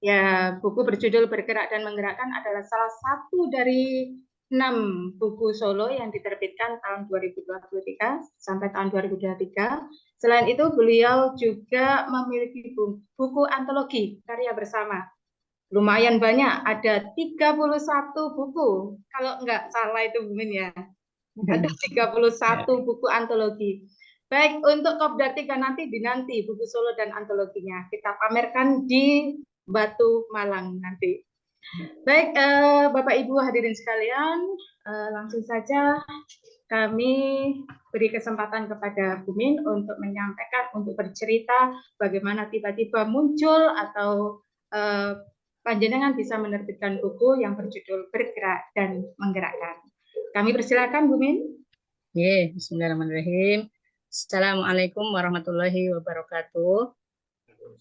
Ya, buku berjudul Bergerak dan Menggerakkan adalah salah satu dari 6 buku solo yang diterbitkan tahun 2023 sampai tahun 2023. Selain itu, beliau juga memiliki buku antologi karya bersama. Lumayan banyak, ada 31 buku. Kalau nggak salah itu Bu Min ya. Ada 31 buku antologi. Baik, untuk Kopdar 3 nanti dinanti buku solo dan antologinya. Kita pamerkan di Batu Malang nanti. Baik, Bapak Ibu hadirin sekalian, langsung saja kami beri kesempatan kepada Bu Min untuk menyampaikan, untuk bercerita bagaimana tiba-tiba muncul atau panjenengan bisa menerbitkan buku yang berjudul Bergerak dan Menggerakkan. Kami persilakan Bu Min. Bismillahirrahmanirrahim. Assalamualaikum warahmatullahi wabarakatuh.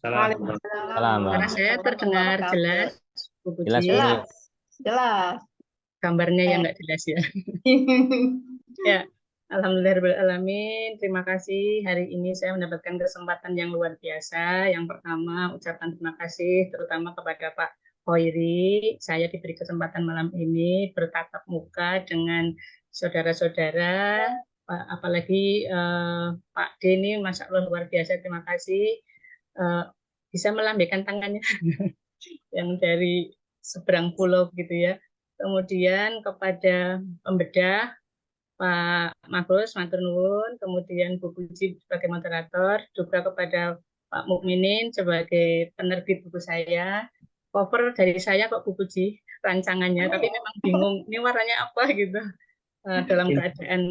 Salam. Suara saya terdengar jelas, Bu Puji? Jelas. Gambarnya yang nggak jelas ya. Ya, alhamdulillahirrahmanirrahim. Terima kasih. Hari ini saya mendapatkan kesempatan yang luar biasa. Yang pertama, ucapan terima kasih terutama kepada Pak Hoiri. Saya diberi kesempatan malam ini bertatap muka dengan saudara-saudara, apalagi Pak D ini, Masya Allah luar biasa. Terima kasih. Bisa melambaikan tangannya yang dari seberang pulau gitu ya. Kemudian kepada pembedah Pak Magus, matur nuwun, kemudian Bu Puji sebagai moderator, juga kepada Pak Mukminin sebagai penerbit buku saya. Cover dari saya kok Bu Puji rancangannya, tapi memang bingung ini warnanya apa gitu. Dalam keadaan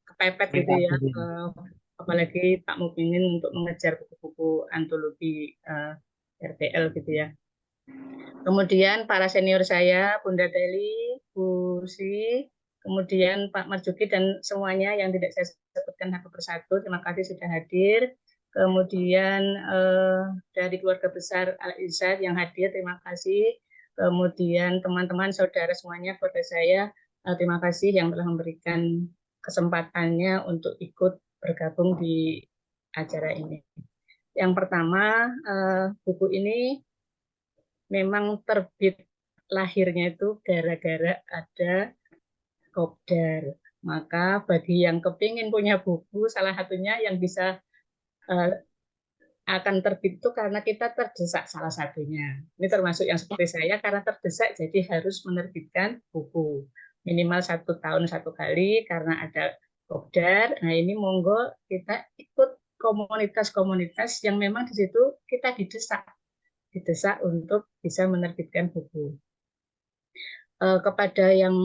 kepepet gitu ya. Apalagi Pak Mukminin untuk mengejar buku-buku antologi RTL gitu ya. Kemudian para senior saya, Bunda Deli, Bu Sri, kemudian Pak Marjuki dan semuanya yang tidak saya sebutkan satu persatu, terima kasih sudah hadir. Kemudian dari keluarga besar Al-Irsyad yang hadir, terima kasih. Kemudian teman-teman saudara semuanya, keluarga saya, terima kasih yang telah memberikan kesempatannya untuk ikut bergabung di acara ini. Yang pertama, buku ini memang terbit lahirnya itu gara-gara ada Kopdar. Maka bagi yang kepingin punya buku, salah satunya yang bisa akan terbit itu karena kita terdesak salah satunya. Ini termasuk yang seperti saya, karena terdesak jadi harus menerbitkan buku. Minimal 1 tahun 1 kali karena ada Kopdar. Nah ini monggo kita ikut komunitas-komunitas yang memang di situ kita didesak untuk bisa menerbitkan buku. Kepada yang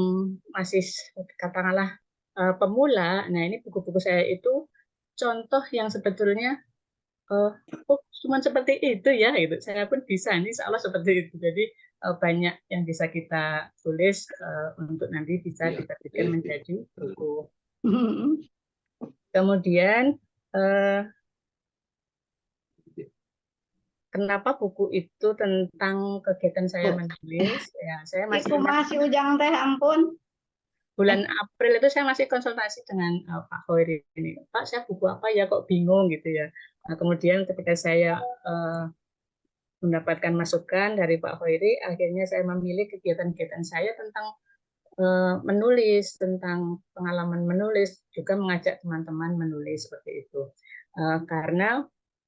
masih katakanlah pemula, nah ini buku-buku saya itu contoh yang sebetulnya cuma seperti itu ya, gitu. Saya pun bisa nih, insya Allah seperti itu. Jadi banyak yang bisa kita tulis untuk nanti bisa diterbitkan menjadi buku. Kemudian kenapa buku itu tentang kegiatan saya menulis? Ya, saya masih ujang teh, ampun. bulan April itu saya masih konsultasi dengan Pak Khoiri ini. Pak, saya buku apa ya, kok bingung gitu ya. Nah, kemudian ketika saya mendapatkan masukan dari Pak Khoiri, akhirnya saya memilih kegiatan-kegiatan saya tentang menulis, tentang pengalaman menulis, juga mengajak teman-teman menulis seperti itu. Karena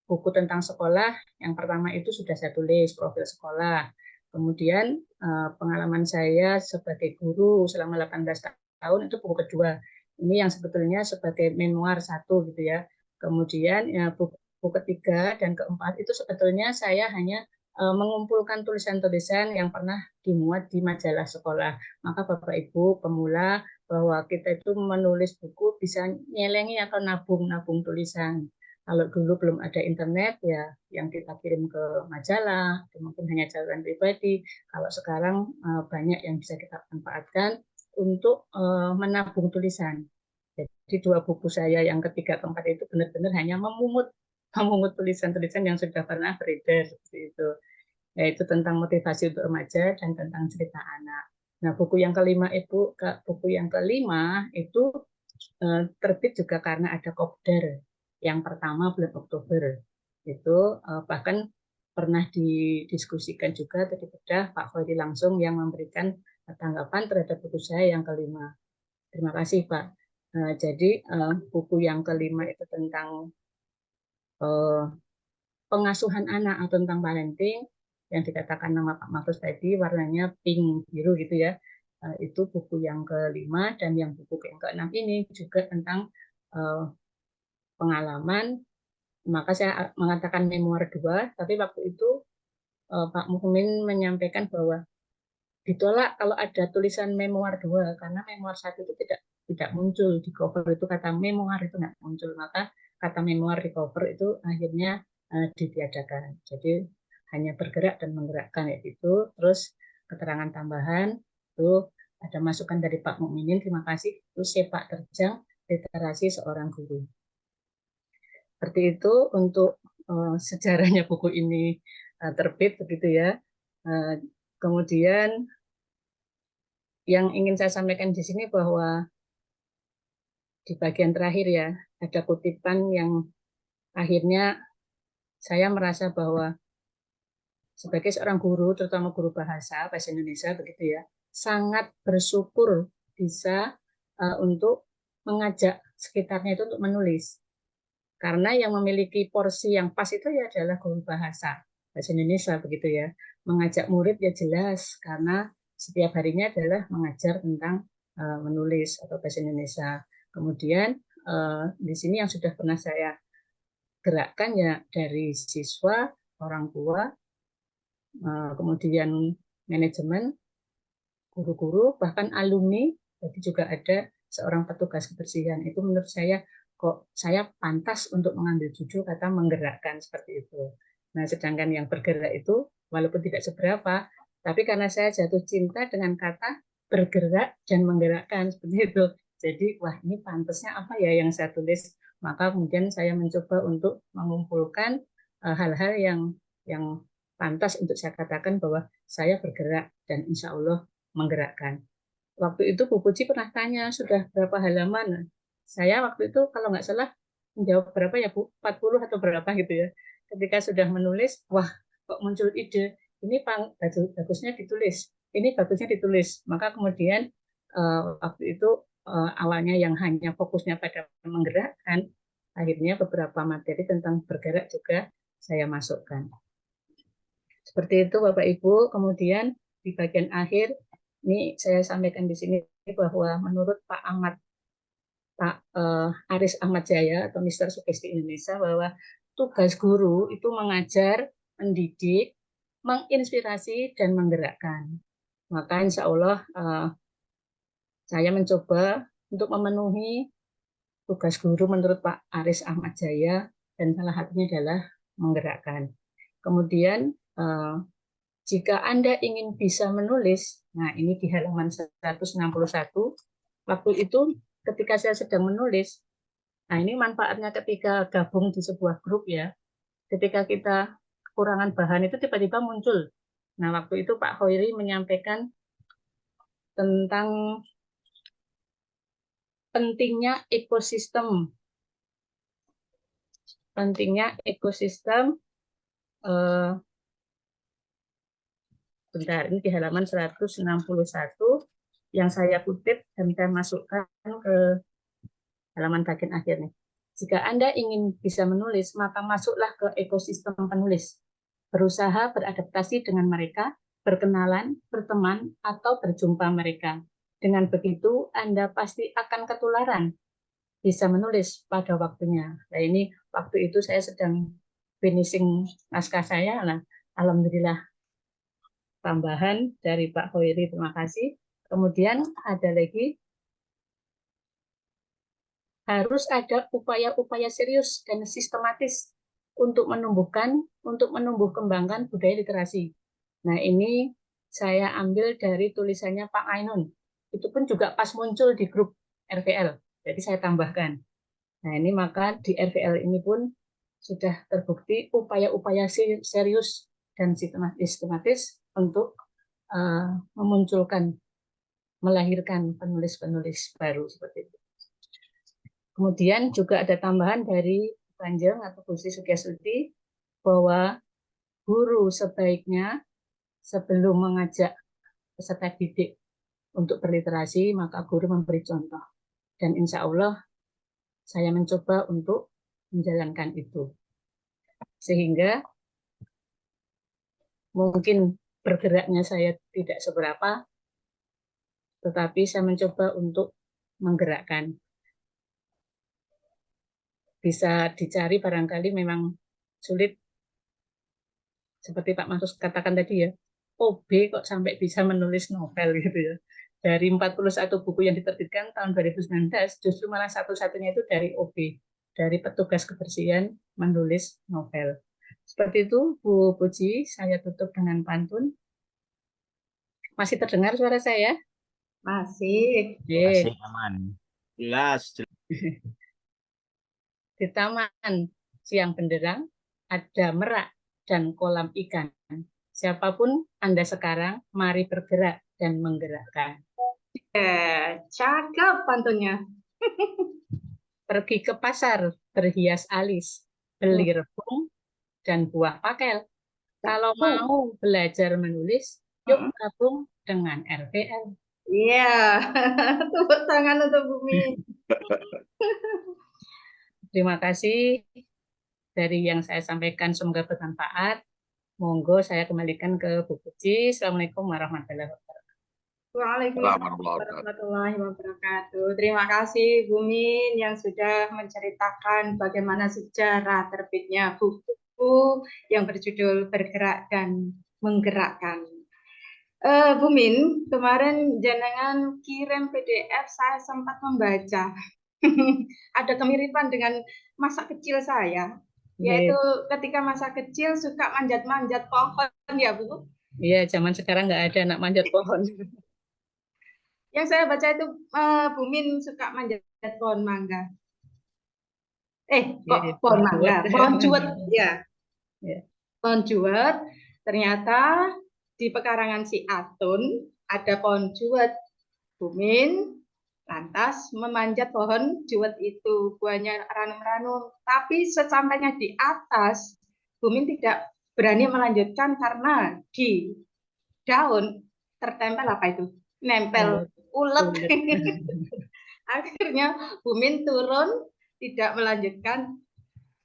buku tentang sekolah, yang pertama itu sudah saya tulis, profil sekolah. Kemudian pengalaman saya sebagai guru selama 18 tahun itu buku kedua. Ini yang sebetulnya sebagai memoir 1 gitu ya. Kemudian ya, buku ketiga dan keempat itu sebetulnya saya hanya mengumpulkan tulisan-tulisan yang pernah dimuat di majalah sekolah. Maka Bapak Ibu pemula, bahwa kita itu menulis buku bisa nyelengi atau nabung tulisan. Kalau dulu belum ada internet, ya yang kita kirim ke majalah, atau mungkin hanya catatan pribadi. Kalau sekarang banyak yang bisa kita manfaatkan untuk menabung tulisan. Jadi 2 buku saya yang ketiga keempat itu benar-benar hanya memungut tulisan-tulisan yang sudah pernah beredar seperti itu. Yaitu tentang motivasi untuk remaja dan tentang cerita anak. Nah, buku yang kelima itu terbit juga karena ada Kopdar. Yang pertama bulan Oktober. Itu bahkan pernah didiskusikan juga tadi bedah Pak Khoiri langsung yang memberikan tanggapan terhadap buku saya yang kelima. Terima kasih Pak. Jadi buku yang kelima itu tentang pengasuhan anak atau tentang parenting, yang dikatakan nama Pak Mahfuz tadi warnanya pink biru gitu ya. Itu buku yang kelima, dan yang buku yang keenam ini juga tentang pengalaman. Maka saya mengatakan memoir 2, tapi waktu itu Pak Mukmin menyampaikan bahwa ditolak kalau ada tulisan memoir 2, karena memoir 1 itu tidak muncul di cover, itu kata memoir itu nggak muncul, maka kata memoir di cover itu akhirnya ditiadakan. Jadi hanya bergerak dan menggerakkan ya itu. Terus keterangan tambahan itu ada masukan dari Pak Mukminin, terima kasih, itu sepak terjang literasi seorang guru. Seperti itu untuk sejarahnya buku ini terbit begitu ya. Kemudian yang ingin saya sampaikan di sini bahwa di bagian terakhir ya ada kutipan yang akhirnya saya merasa bahwa sebagai seorang guru, terutama guru bahasa Indonesia begitu ya, sangat bersyukur bisa untuk mengajak sekitarnya itu untuk menulis. Karena yang memiliki porsi yang pas itu ya adalah guru bahasa Indonesia begitu ya. Mengajak murid ya jelas, karena setiap harinya adalah mengajar tentang menulis atau bahasa Indonesia. Kemudian di sini yang sudah pernah saya gerakkan ya dari siswa, orang tua, kemudian manajemen, guru-guru, bahkan alumni. Jadi juga ada seorang petugas kebersihan. Itu menurut saya kok saya pantas untuk mengambil judul kata menggerakkan seperti itu. Nah, sedangkan yang bergerak itu walaupun tidak seberapa, tapi karena saya jatuh cinta dengan kata bergerak dan menggerakkan seperti itu. Jadi wah, ini pantasnya apa ya yang saya tulis. Maka kemudian saya mencoba untuk mengumpulkan hal-hal yang pantas untuk saya katakan bahwa saya bergerak dan insya Allah menggerakkan. Waktu itu Bu Puji pernah tanya sudah berapa halaman. Saya waktu itu kalau nggak salah menjawab berapa ya Bu, 40 atau berapa gitu ya. Ketika sudah menulis, wah kok muncul ide, ini bagusnya ditulis. ini bagusnya ditulis. Maka kemudian waktu itu awalnya yang hanya fokusnya pada menggerakkan, akhirnya beberapa materi tentang bergerak juga saya masukkan. Seperti itu Bapak Ibu. Kemudian di bagian akhir ini saya sampaikan di sini bahwa menurut Pak Aris Ahmad Jaya atau Mister Sugesti Indonesia, bahwa tugas guru itu mengajar, mendidik, menginspirasi, dan menggerakkan. Maka insya Allah saya mencoba untuk memenuhi tugas guru menurut Pak Aris Ahmad Jaya, dan salah satunya adalah menggerakkan. Kemudian jika Anda ingin bisa menulis, nah ini di halaman 161, waktu itu ketika saya sedang menulis, nah ini manfaatnya ketika gabung di sebuah grup ya, ketika kita kekurangan bahan itu tiba-tiba muncul. Nah waktu itu Pak Hoiri menyampaikan tentang pentingnya ekosistem. Bentar, ini di halaman 161 yang saya kutip dan saya masukkan ke halaman bagian akhir nih. Jika Anda ingin bisa menulis, maka masuklah ke ekosistem penulis. Berusaha beradaptasi dengan mereka, berkenalan, berteman, atau berjumpa mereka. Dengan begitu, Anda pasti akan ketularan bisa menulis pada waktunya. Nah ini waktu itu saya sedang finishing naskah saya. Nah, alhamdulillah tambahan dari Pak Hoiri, terima kasih. Kemudian ada lagi, harus ada upaya-upaya serius dan sistematis untuk menumbuh kembangkan budaya literasi. Nah ini saya ambil dari tulisannya Pak Ainun. Itu pun juga pas muncul di grup RVL. Jadi saya tambahkan. Nah ini maka di RVL ini pun sudah terbukti upaya-upaya serius dan sistematis untuk melahirkan penulis-penulis baru seperti itu. Kemudian juga ada tambahan dari Kanjeng atau Bu Sri Sugiyasuti bahwa guru sebaiknya sebelum mengajak peserta didik untuk berliterasi, maka guru memberi contoh. Dan insya Allah saya mencoba untuk menjalankan itu. Sehingga mungkin bergeraknya saya tidak seberapa, tetapi saya mencoba untuk menggerakkan. Bisa dicari barangkali memang sulit, seperti Pak Mansus katakan tadi ya, OB kok sampai bisa menulis novel gitu ya. Dari 41 buku yang diterbitkan tahun 2019, justru malah satu-satunya itu dari OB, dari petugas kebersihan menulis novel. Seperti itu Bu Puji, saya tutup dengan pantun. Masih terdengar suara saya? Masih. Masih aman. Jelas. Di taman siang benderang ada merak dan kolam ikan. Siapapun Anda sekarang, mari bergerak dan menggerakkan. Cakep pantunnya. Pergi ke pasar, berhias alis, beli rebung dan buah pakel. Kalau mau belajar menulis, yuk gabung dengan RVL. Iya, tepuk tangan untuk Bumi. Terima kasih dari yang saya sampaikan, semoga bermanfaat. Monggo saya kembalikan ke Bu Puji. Assalamualaikum warahmatullahi wabarakatuh. Waalaikumsalam warahmatullahi wabarakatuh. Terima kasih Bu Min yang sudah menceritakan bagaimana sejarah terbitnya buku yang berjudul Bergerak dan Menggerakkan. Bu Min, kemarin jenengan kirim PDF, saya sempat membaca. Ada kemiripan dengan masa kecil saya, yaitu ketika masa kecil suka manjat-manjat pohon ya Bu. Iya, zaman sekarang nggak ada anak manjat pohon. Yang saya baca itu Bu Min suka manjat pohon mangga. Pohon mangga, pohon juwet ya. Pohon juwet, ternyata di pekarangan Si Atun ada pohon juwet. Bu Min lantas memanjat pohon juwet itu, buahnya ranum-ranum. Tapi sesampainya di atas, Bu Min tidak berani melanjutkan karena di daun tertempel apa itu? Nempel ulet. Akhirnya Bu Min turun, tidak melanjutkan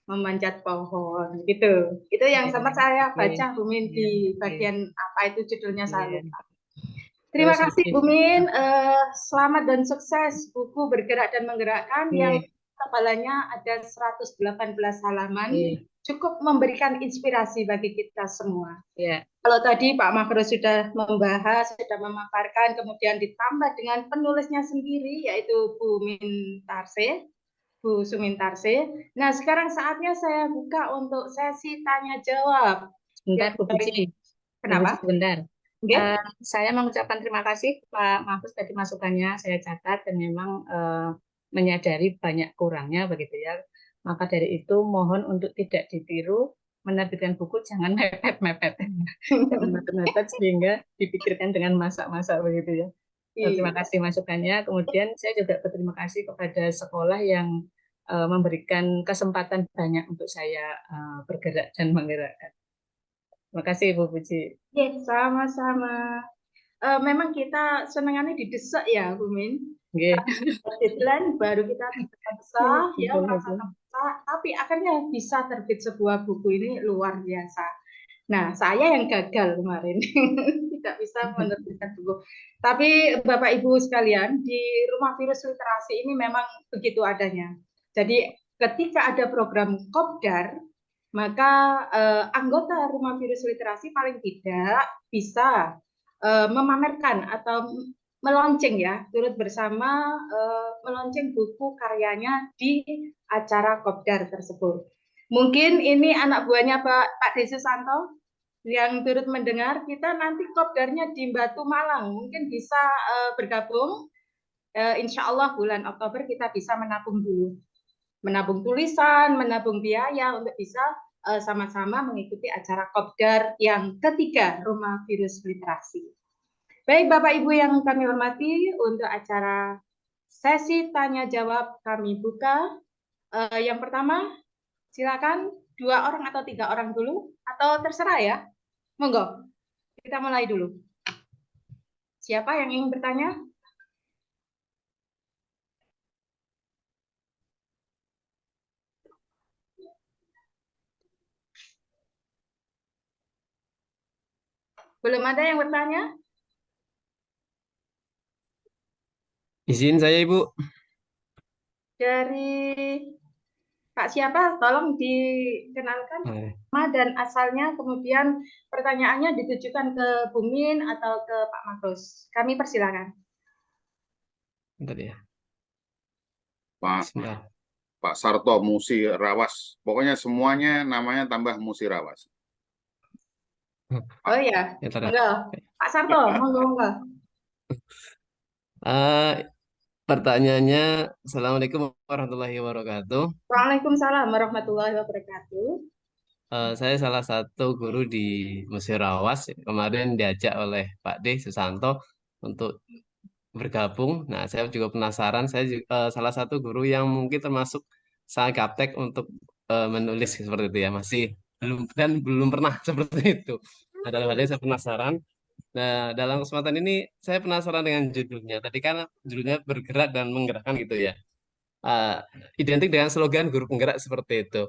memanjat pohon gitu. Itu yang sempat saya baca Bu Min di bagian apa itu judulnya saya lupa. Terima kasih Bu Min, selamat dan sukses buku Bergerak dan Menggerakkan yang tebalannya ada 118 halaman, cukup memberikan inspirasi bagi kita semua. Kalau tadi Pak Makro sudah membahas, sudah memaparkan, kemudian ditambah dengan penulisnya sendiri yaitu Bu Mintarse, Bu Sumintarse. Nah, sekarang saatnya saya buka untuk sesi tanya jawab. Sebentar, Bu Puji. Kenapa? Sebentar. Saya mengucapkan terima kasih Pak Mahfuz tadi masukannya saya catat dan memang menyadari banyak kurangnya begitu ya. Maka dari itu mohon untuk tidak ditiru, menerbitkan buku jangan mepet-mepet. Jangan mepet-mepet sehingga dipikirkan dengan masak-masak begitu ya. Terima kasih masukannya. Kemudian saya juga berterima kasih kepada sekolah yang memberikan kesempatan banyak untuk saya bergerak dan menggerakkan. Terima kasih Bu Puji. Ya, sama-sama. Memang kita senangannya didesak ya, Bu Min. Deadline baru kita bisa ya merasa terdesak, tapi akhirnya bisa terbit sebuah buku ini luar biasa. Nah, saya yang gagal kemarin tidak bisa menerbitkan buku. Tapi Bapak Ibu sekalian, di Rumah Virus Literasi ini memang begitu adanya. Jadi ketika ada program Kopdar, maka anggota Rumah Virus Literasi paling tidak bisa memamerkan atau melonceng ya, turut bersama melonceng buku karyanya di acara Kopdar tersebut. Mungkin ini anak buahnya Pak Desi Santo yang turut mendengar, kita nanti Kopdarnya di Batu Malang, mungkin bisa bergabung. Insya Allah bulan Oktober kita bisa menabung dulu. Menabung tulisan, menabung biaya untuk bisa sama-sama mengikuti acara Kopdar yang ketiga, Rumah Virus Literasi. Baik Bapak Ibu yang kami hormati, untuk acara sesi tanya jawab kami buka. Yang pertama, silakan 2 orang atau 3 orang dulu, atau terserah ya. Monggo, kita mulai dulu. Siapa yang ingin bertanya? Belum ada yang bertanya? Izin saya Ibu. Dari Pak siapa? Tolong dikenalkan nama dan asalnya, kemudian pertanyaannya ditujukan ke Bu Min atau ke Pak Makros. Kami persilakan. Bentar ya. Pak Sarto Musi Rawas. Pokoknya semuanya namanya tambah Musi Rawas. Oh iya, enggak. Pak Sarto, monggo. Pertanyaannya, Assalamualaikum warahmatullahi wabarakatuh. Waalaikumsalam warahmatullahi wabarakatuh. Saya salah satu guru di Musirawas, kemarin diajak oleh Pak D. Susanto untuk bergabung. Nah, saya juga penasaran, saya juga, salah satu guru yang mungkin termasuk sangat gaptek untuk menulis seperti itu ya, masih belum pernah seperti itu. Nah, dalam hal ini saya penasaran. Nah, dalam kesempatan ini saya penasaran dengan judulnya. Tadi kan judulnya bergerak dan menggerakkan gitu ya. Identik dengan slogan guru penggerak seperti itu.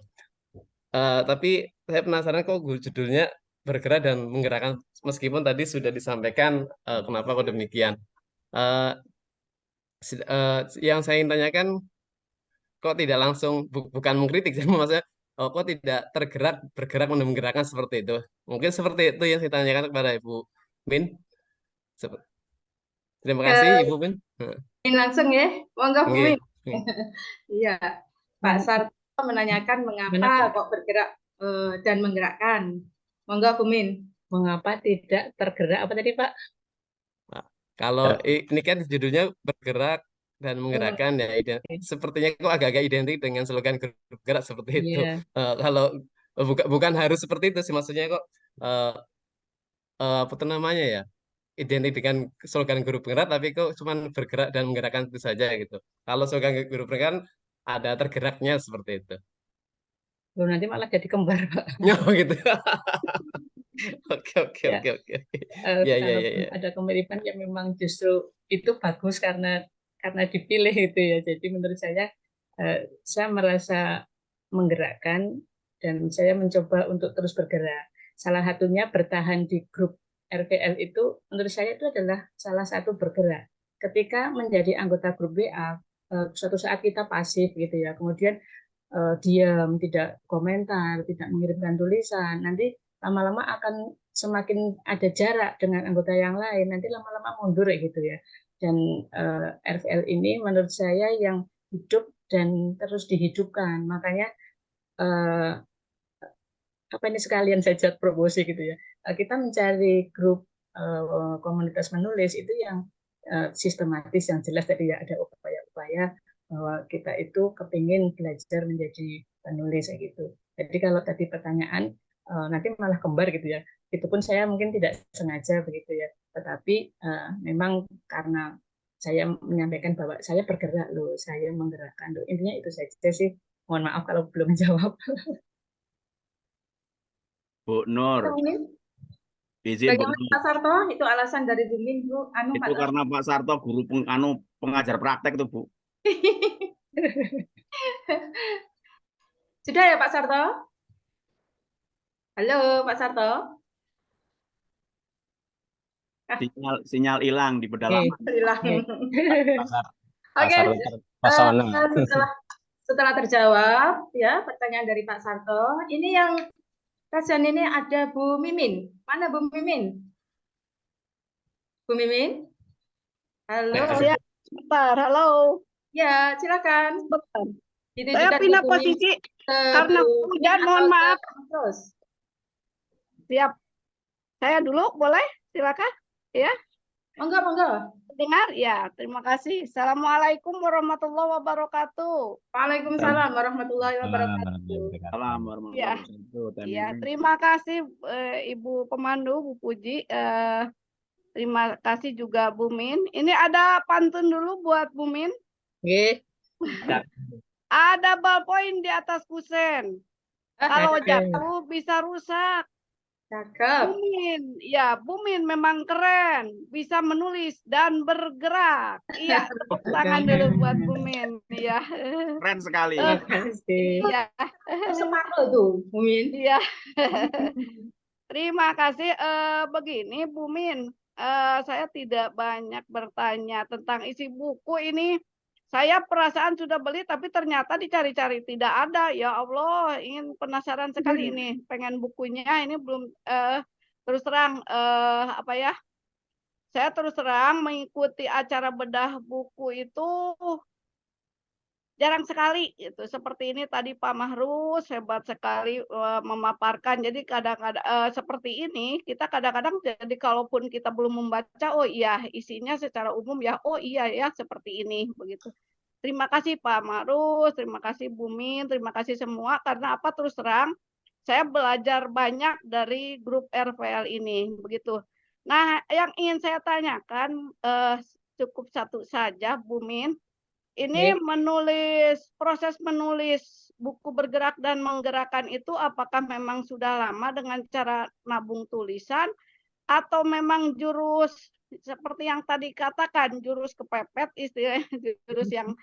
Tapi saya penasaran kok judulnya bergerak dan menggerakkan, meskipun tadi sudah disampaikan kenapa kok demikian. Yang saya ingin tanyakan, kok tidak langsung bukan mengkritik, maksudnya kok tidak bergerak dan menggerakkan seperti itu. Mungkin seperti itu yang saya tanyakan kepada Ibu Min. Terima kasih Ibu Min. Langsung ya, monggo Bu Min. Iya, Pak Sarto menanyakan mengapa kok bergerak dan menggerakkan. Monggo Bu Min. Mengapa tidak tergerak apa tadi Pak? Kalau ini kan judulnya bergerak dan menggerakkan ya, sepertinya kok agak-agak identik dengan slogan bergerak seperti itu. Kalau bukan harus seperti itu sih, maksudnya kok apa namanya ya, identik dengan slogan guru penggerak, tapi kok cuma bergerak dan menggerakkan itu saja gitu. Kalau slogan guru penggerak ada tergeraknya seperti itu. Nanti malah jadi kembar Pak. Oh gitu. Oke, oke, Ya. oke, oke. Ya, ya, ya, Kalaupun ya. ada kemiripan ya memang justru itu bagus karena dipilih itu ya. Jadi menurut saya merasa menggerakkan dan saya mencoba untuk terus bergerak. Salah satunya bertahan di grup RVL itu menurut saya itu adalah salah satu bergerak. Ketika menjadi anggota grup WA, suatu saat kita pasif gitu ya. Kemudian diam, tidak komentar, tidak mengirimkan tulisan. Nanti lama-lama akan semakin ada jarak dengan anggota yang lain. Nanti lama-lama mundur gitu ya. Dan RVL ini menurut saya yang hidup dan terus dihidupkan. Makanya apa ini sekalian saja promosi gitu ya. Kita mencari grup komunitas menulis itu yang sistematis, yang jelas tadi ya ada upaya-upaya bahwa kita itu kepingin belajar menjadi penulis gitu. Jadi kalau tadi pertanyaan nanti malah kembar gitu ya. Itu pun saya mungkin tidak sengaja begitu ya. Tetapi memang karena saya menyampaikan bahwa saya bergerak loh, saya menggerakkan loh. Intinya itu saja sih. Mohon maaf kalau belum menjawab. Bu Nur, izin Bu Bagaimana Nur. Pak Sarto? Itu alasan dari Bu Min, Bu. Itu karena Pak Sarto guru pengajar praktek tuh, Bu. Sudah ya Pak Sarto? Halo Pak Sarto? Sinyal hilang di pedalaman. Hilang. Oke, Pesona. setelah terjawab ya pertanyaan dari Pak Sarto, ini yang kajian ini ada Bu Mimin. Mana Bu Mimin? Bu Mimin? Halo. Ya, sebentar. Halo. Ya, silakan. Sebentar. Itu Saya juga pindah Bu Mimin, posisi karena Bu hujan, Mimin mohon atau maaf. Terus. Siap. Saya dulu boleh? Silakan. Ya. Monggo. Dengar? Ya, terima kasih. Assalamualaikum warahmatullahi wabarakatuh. Waalaikumsalam warahmatullahi wabarakatuh. Salam warahmatullahi Ya. wabarakatuh. Ya, terima kasih Ibu Pemandu, Bu Puji. Terima kasih juga Bu Min. Ini ada pantun dulu buat Bu Min. Ada ballpoint di atas kusen. Kalau jatuh bisa rusak. Cakep. Bu Min memang keren, bisa menulis dan bergerak. Iya, tepuk tangan dulu buat Bu Min. Iya. Keren sekali. Iya. Separuh tuh, Bu Min. Iya. Terima kasih. Begini, Bu Min, saya tidak banyak bertanya tentang isi buku ini. Saya perasaan sudah beli, tapi ternyata dicari-cari tidak ada. Ya Allah, ingin penasaran sekali ini, pengen bukunya. Ini belum terus terang saya terus terang mengikuti acara bedah buku itu jarang sekali itu seperti ini tadi Pak Mahrus hebat sekali memaparkan. Jadi kadang-kadang seperti ini kita kadang-kadang jadi kalaupun kita belum membaca oh iya isinya secara umum ya oh iya ya seperti ini begitu. Terima kasih Pak Mahrus, terima kasih Bu Min, terima kasih semua karena apa terus terang saya belajar banyak dari grup RVL ini begitu. Nah, yang ingin saya tanyakan cukup satu saja Bu Min. Ini proses menulis buku bergerak dan menggerakkan itu apakah memang sudah lama dengan cara nabung tulisan atau memang jurus seperti yang tadi katakan jurus kepepet istilahnya jurus yang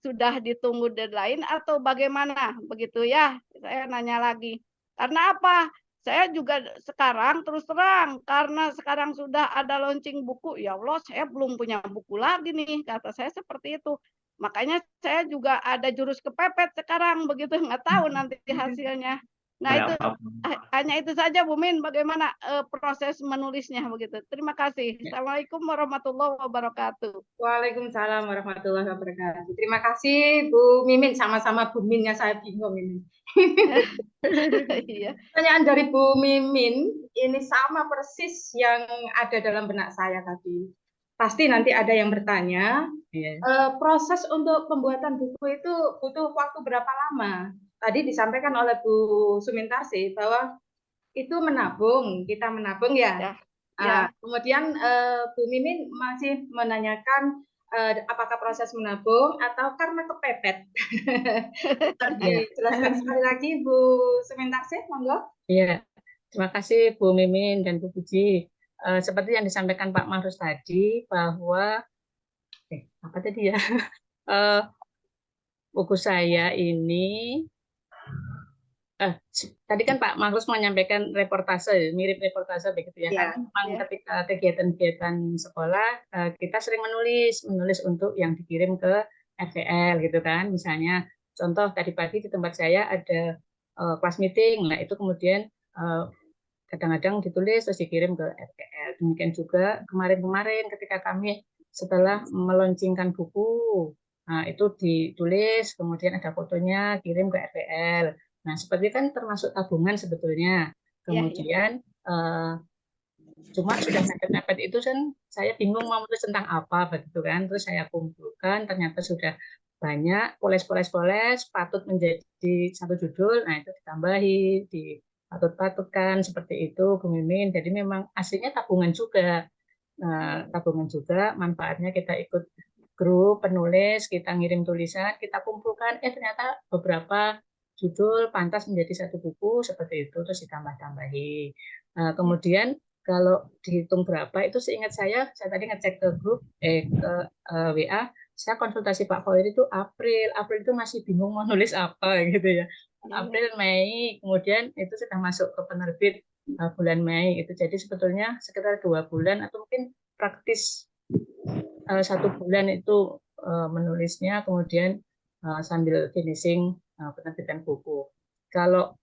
sudah ditunggu deadline atau bagaimana begitu ya saya nanya lagi karena apa saya juga sekarang terus terang karena sekarang sudah ada launching buku ya Allah saya belum punya buku lagi nih kata saya seperti itu makanya saya juga ada jurus kepepet sekarang begitu nggak tahu nanti hasilnya nah itu hanya itu saja Bu Min bagaimana proses menulisnya begitu terima kasih. Assalamualaikum warahmatullahi wabarakatuh. Waalaikumsalam warahmatullahi wabarakatuh. Terima kasih Bu Mimin, sama-sama Bu Minnya saya bingung ini. Pertanyaan dari Bu Mimin ini sama persis yang ada dalam benak saya tadi. Pasti nanti ada yang bertanya, proses untuk pembuatan buku itu butuh waktu berapa lama? Tadi disampaikan oleh Bu Sumintarsi bahwa itu menabung, kita menabung ya. Kemudian Bu Mimin masih menanyakan apakah proses menabung atau karena kepepet. Dijelaskan sekali lagi Bu Sumintarsi, monggo. Iya, Terima kasih Bu Mimin dan Bu Puji. Seperti yang disampaikan Pak Marus tadi bahwa apa tadi ya? Buku saya ini tadi kan Pak Marus menyampaikan reportase, mirip reportase begitu ya. Karena memang ketika kegiatan-kegiatan sekolah kita sering menulis untuk yang dikirim ke FPL gitu kan. Misalnya contoh tadi pagi di tempat saya ada kelas meeting, nah itu kemudian kadang-kadang ditulis terus dikirim ke FPL. Demikian juga kemarin-kemarin ketika kami setelah meluncurkan buku, nah itu ditulis, kemudian ada fotonya, kirim ke FPL. Nah, seperti kan termasuk tabungan sebetulnya. Kemudian cuma sudah mepet-mepet itu kan saya bingung mau menulis tentang apa begitu kan. Terus saya kumpulkan, ternyata sudah banyak, poles-poles, patut menjadi satu judul. Nah, itu ditambahi, dipatut-patutkan seperti itu, Bu Mimin. Jadi memang aslinya tabungan juga. Tabungan juga, manfaatnya kita ikut grup penulis, kita ngirim tulisan, kita kumpulkan, ternyata beberapa judul pantas menjadi satu buku seperti itu, terus ditambah-tambahi. Kemudian kalau dihitung berapa itu seingat saya tadi ngecek ke grup ke WA, saya konsultasi Pak Khoir itu April itu masih bingung mau nulis apa gitu ya. April, Mei, kemudian itu sudah masuk ke penerbit bulan Mei itu. Jadi sebetulnya sekitar 2 bulan atau mungkin praktis 1 bulan itu menulisnya, kemudian sambil finishing penerbitan buku. Kalau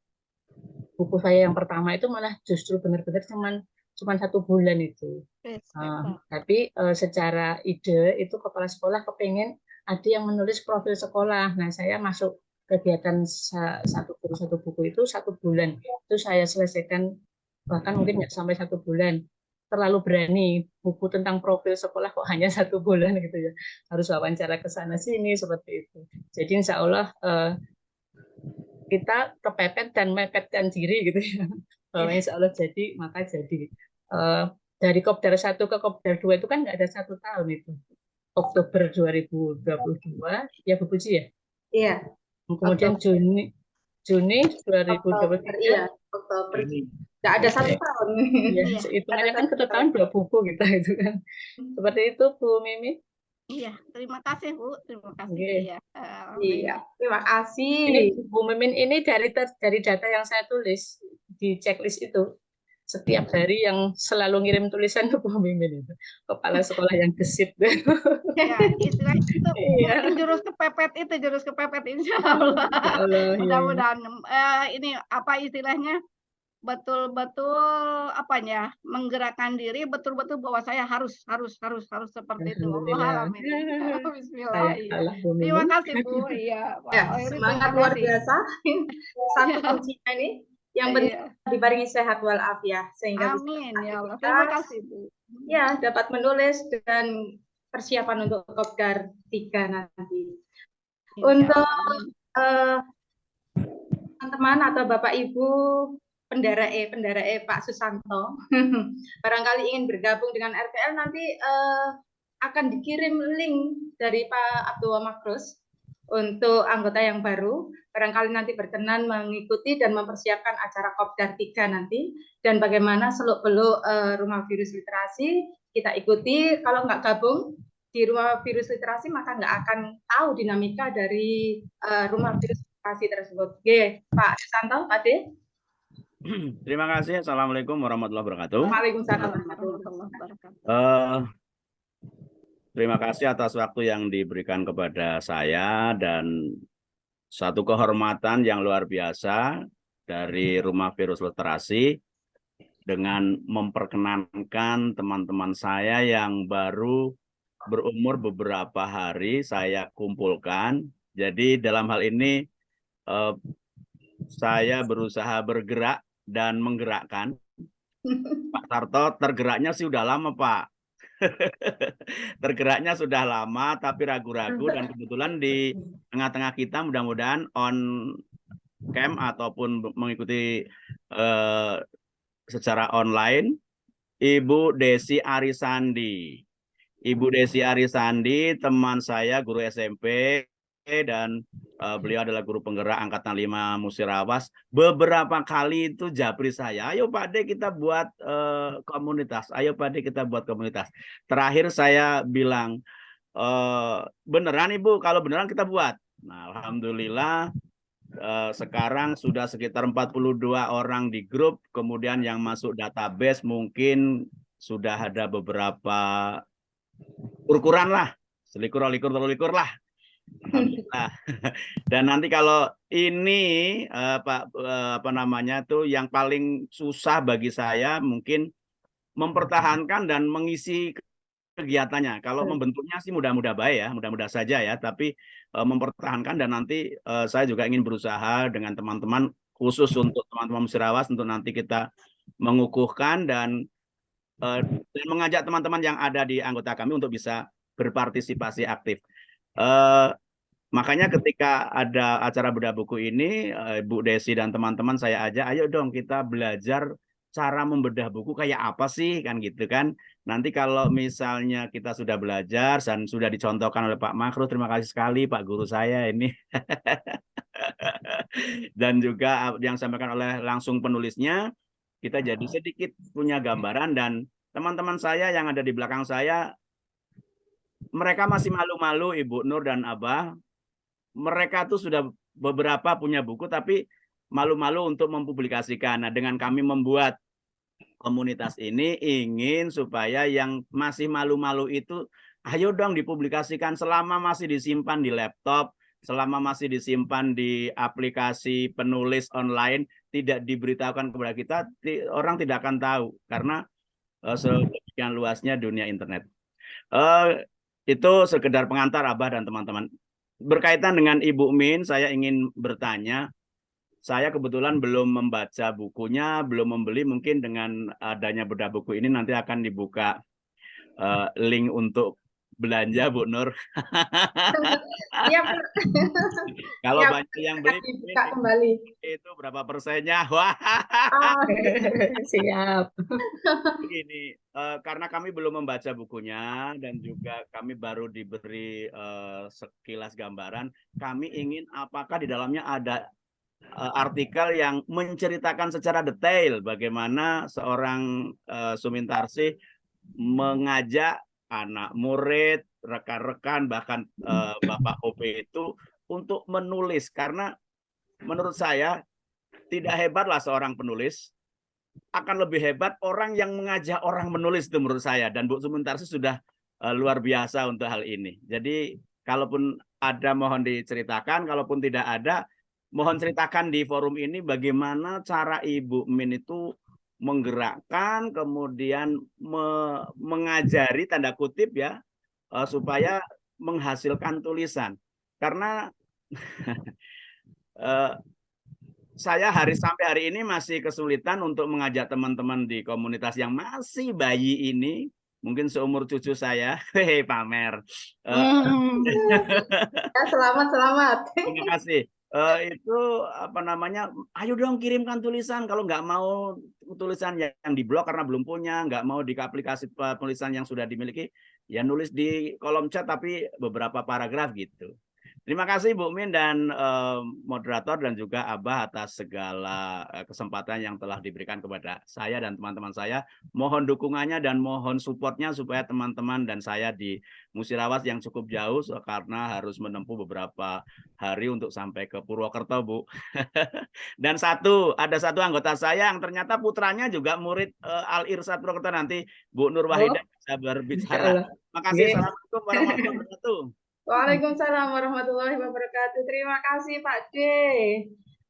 buku saya yang pertama itu malah justru benar-benar cuman 1 bulan itu. Tapi secara ide itu kepala sekolah kepengen ada yang menulis profil sekolah. Nah, saya masuk kegiatan satu buku itu 1 bulan. Itu saya selesaikan bahkan mungkin nggak sampai 1 bulan. Terlalu berani, buku tentang profil sekolah kok hanya 1 bulan gitu ya. Harus wawancara ke sana sini seperti itu. Jadi insya Allah kita kepepet dan mepetkan diri gitu ya. Bahwa insya Allah jadi, maka jadi. Dari Kopdar 1 ke Kopdar 2 itu kan nggak ada 1 tahun itu. Oktober 2022, ya Bu Puji ya? Iya. Kemudian Juni 2023. Iya, Oktober. Nggak ada 1 tahun. Ya, hitungannya kan 1 tahun 2 buku kita itu kan. Seperti itu Bu Mimi. Iya, terima kasih Bu, terima kasih. Iya. Iya, terima kasih. Ini Bu Mimin ini dari data yang saya tulis di checklist itu, setiap hari yang selalu ngirim tulisan ke Bu Mimin itu, kepala sekolah yang gesit. Ya, istilah itu mungkin jurus kepepet insya Allah. Mudah-mudahan ini apa istilahnya betul-betul apanya menggerakkan diri betul-betul bahwa saya harus seperti itu. Bismillah. Terima kasih Bu. Iya, semangat luar biasa. Satu kuncinya ini yang penting dibarengi sehat walafiat sehingga amin ya Allah. Terima kasih Bu. Ya, dapat menulis dan persiapan untuk Kopdar 3 nanti. Untuk teman-teman atau Bapak Ibu Pendara Pak Susanto barangkali ingin bergabung dengan RPL nanti akan dikirim link dari Pak Abdul Makrus untuk anggota yang baru, barangkali nanti berkenan mengikuti dan mempersiapkan acara Kopdar 3 nanti, dan bagaimana seluk-beluk Rumah Virus Literasi kita ikuti. Kalau nggak gabung di Rumah Virus Literasi maka nggak akan tahu dinamika dari Rumah Virus Literasi tersebut. Oke, Pak Susanto, Pak De. Terima kasih. Assalamualaikum warahmatullahi wabarakatuh. Waalaikumsalam warahmatullahi wabarakatuh. Terima kasih atas waktu yang diberikan kepada saya dan satu kehormatan yang luar biasa dari Rumah Virus Literasi dengan memperkenankan teman-teman saya yang baru berumur beberapa hari saya kumpulkan. Jadi dalam hal ini saya berusaha bergerak dan menggerakkan. Pak Sarto tergeraknya sih udah lama, Pak. Tergeraknya sudah lama tapi ragu-ragu, dan kebetulan di tengah-tengah kita mudah-mudahan on cam ataupun mengikuti secara online Ibu Desi Arisandi. Ibu Desi Arisandi teman saya, guru SMP dan beliau adalah guru penggerak Angkatan 5 Musirawas. Beberapa kali itu japri saya, ayo Pak D kita buat komunitas, ayo Pak D kita buat komunitas. Terakhir saya bilang, beneran Ibu, kalau beneran kita buat. Nah, alhamdulillah sekarang sudah sekitar 42 orang di grup, kemudian yang masuk database mungkin sudah ada beberapa ukuran lah, selikur lah. Alhamdulillah. Dan nanti kalau ini apa namanya tuh yang paling susah bagi saya mungkin mempertahankan dan mengisi kegiatannya. Kalau membentuknya sih mudah-mudah baik ya, mudah-mudah saja ya, tapi mempertahankan dan nanti saya juga ingin berusaha dengan teman-teman khusus untuk teman-teman Musirawas untuk nanti kita mengukuhkan dan mengajak teman-teman yang ada di anggota kami untuk bisa berpartisipasi aktif. Makanya ketika ada acara bedah buku ini, Bu Desi dan teman-teman saya ajak, ayo dong kita belajar cara membedah buku kayak apa sih, kan gitu kan. Nanti kalau misalnya kita sudah belajar dan sudah dicontohkan oleh Pak Makro, terima kasih sekali Pak Guru saya ini. Dan juga yang disampaikan oleh langsung penulisnya, kita jadi sedikit punya gambaran dan teman-teman saya yang ada di belakang saya, mereka masih malu-malu Ibu Nur dan Abah. Mereka tuh sudah beberapa punya buku tapi malu-malu untuk mempublikasikan. Nah, dengan kami membuat komunitas ini ingin supaya yang masih malu-malu itu ayo dong dipublikasikan selama masih disimpan di laptop, selama masih disimpan di aplikasi penulis online, tidak diberitahukan kepada kita, orang tidak akan tahu karena sedemikian luasnya dunia internet. Itu sekedar pengantar Abah dan teman-teman. Berkaitan dengan Ibu Min, saya ingin bertanya. Saya kebetulan belum membaca bukunya, belum membeli. Mungkin dengan adanya bedah buku ini nanti akan dibuka link untuk belanja, Bu Nur. Iya, Kalau ya, banyak yang beli, kembali. Itu berapa persennya? Wah. Oh, siap. Begini, karena kami belum membaca bukunya dan juga kami baru diberi sekilas gambaran, kami ingin apakah di dalamnya ada artikel yang menceritakan secara detail bagaimana seorang Sumintarsih mengajak anak murid, rekan-rekan, bahkan Bapak OP itu untuk menulis. Karena menurut saya tidak hebatlah seorang penulis, akan lebih hebat orang yang mengajak orang menulis itu menurut saya. Dan Bu Sumintarsih sudah luar biasa untuk hal ini. Jadi kalaupun ada mohon diceritakan, kalaupun tidak ada mohon ceritakan di forum ini bagaimana cara Ibu Min itu menggerakkan, kemudian mengajari tanda kutip ya, supaya menghasilkan tulisan. Karena saya sampai hari ini masih kesulitan untuk mengajak teman-teman di komunitas yang masih bayi ini, mungkin seumur cucu saya, hehe pamer. Ya, selamat. Terima kasih. Itu apa namanya, ayo dong kirimkan tulisan. Kalau nggak mau tulisan yang di blog karena belum punya, nggak mau di aplikasi penulisan yang sudah dimiliki, ya nulis di kolom chat tapi beberapa paragraf gitu. Terima kasih Bu Min dan moderator dan juga Abah atas segala kesempatan yang telah diberikan kepada saya dan teman-teman saya. Mohon dukungannya dan mohon supportnya supaya teman-teman dan saya di Musirawas yang cukup jauh karena harus menempuh beberapa hari untuk sampai ke Purwokerto, Bu. Dan ada satu anggota saya yang ternyata putranya juga murid Al-Irsyad Purwokerto, nanti Bu Nur Wahidah bisa berbicara. Terima kasih. Assalamualaikum warahmatullahi wabarakatuh. Waalaikumsalam warahmatullahi wabarakatuh. Terima kasih Pak D.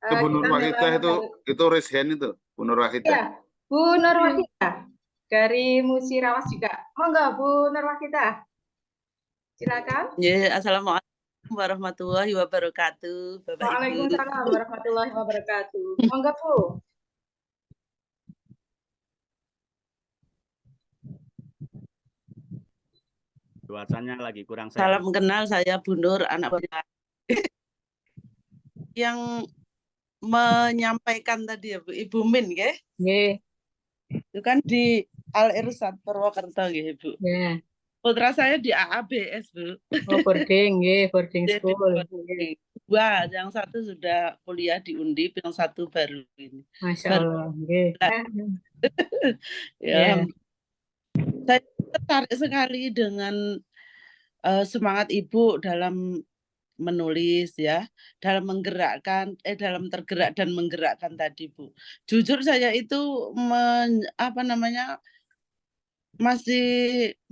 Itu Bu Nur Wahidah itu raise hand itu, Bu Nur Wahidah. Ya, Bu Nur Wahidah dari Musirawas juga. Monggo Bu Nur Wahidah. Silakan. Ya, assalamualaikum warahmatullahi wabarakatuh. Bapak Waalaikumsalam warahmatullahi wabarakatuh. Monggo Bu. Cuacanya lagi kurang sehat. Salam kenal, saya Bu Nur, anak yang menyampaikan tadi ya Bu, Ibu Min ya. Nggih. Itu kan di Al-Irsyad Purwokerto nggih Bu. Yeah. Putra saya di AABS, Bu. Oh, boarding, boarding Jadi school. boarding. Dua, yang satu sudah kuliah di Undip, yang satu baru ini. Masya Baru Allah. ya, saya tertarik sekali dengan semangat Ibu dalam menulis ya, dalam menggerakkan, dalam tergerak dan menggerakkan tadi, Bu. Jujur saya itu masih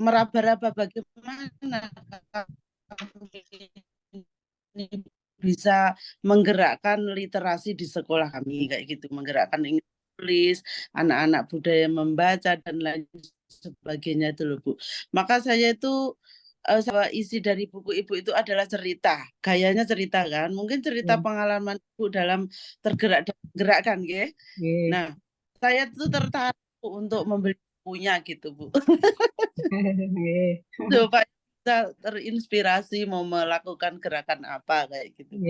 meraba-raba bagaimana kami bisa menggerakkan literasi di sekolah kami kayak gitu, menggerakkan ingin tulis, anak-anak budaya membaca dan lain sebagainya itu loh, Bu. Maka saya itu isi dari buku Ibu itu adalah cerita, gayanya cerita kan, mungkin cerita pengalaman Ibu dalam tergerak dan menggerakkan, ya. Nah, saya tuh tertarik untuk membeli bukunya gitu, Bu. Supaya bisa terinspirasi mau melakukan gerakan apa kayak gitu.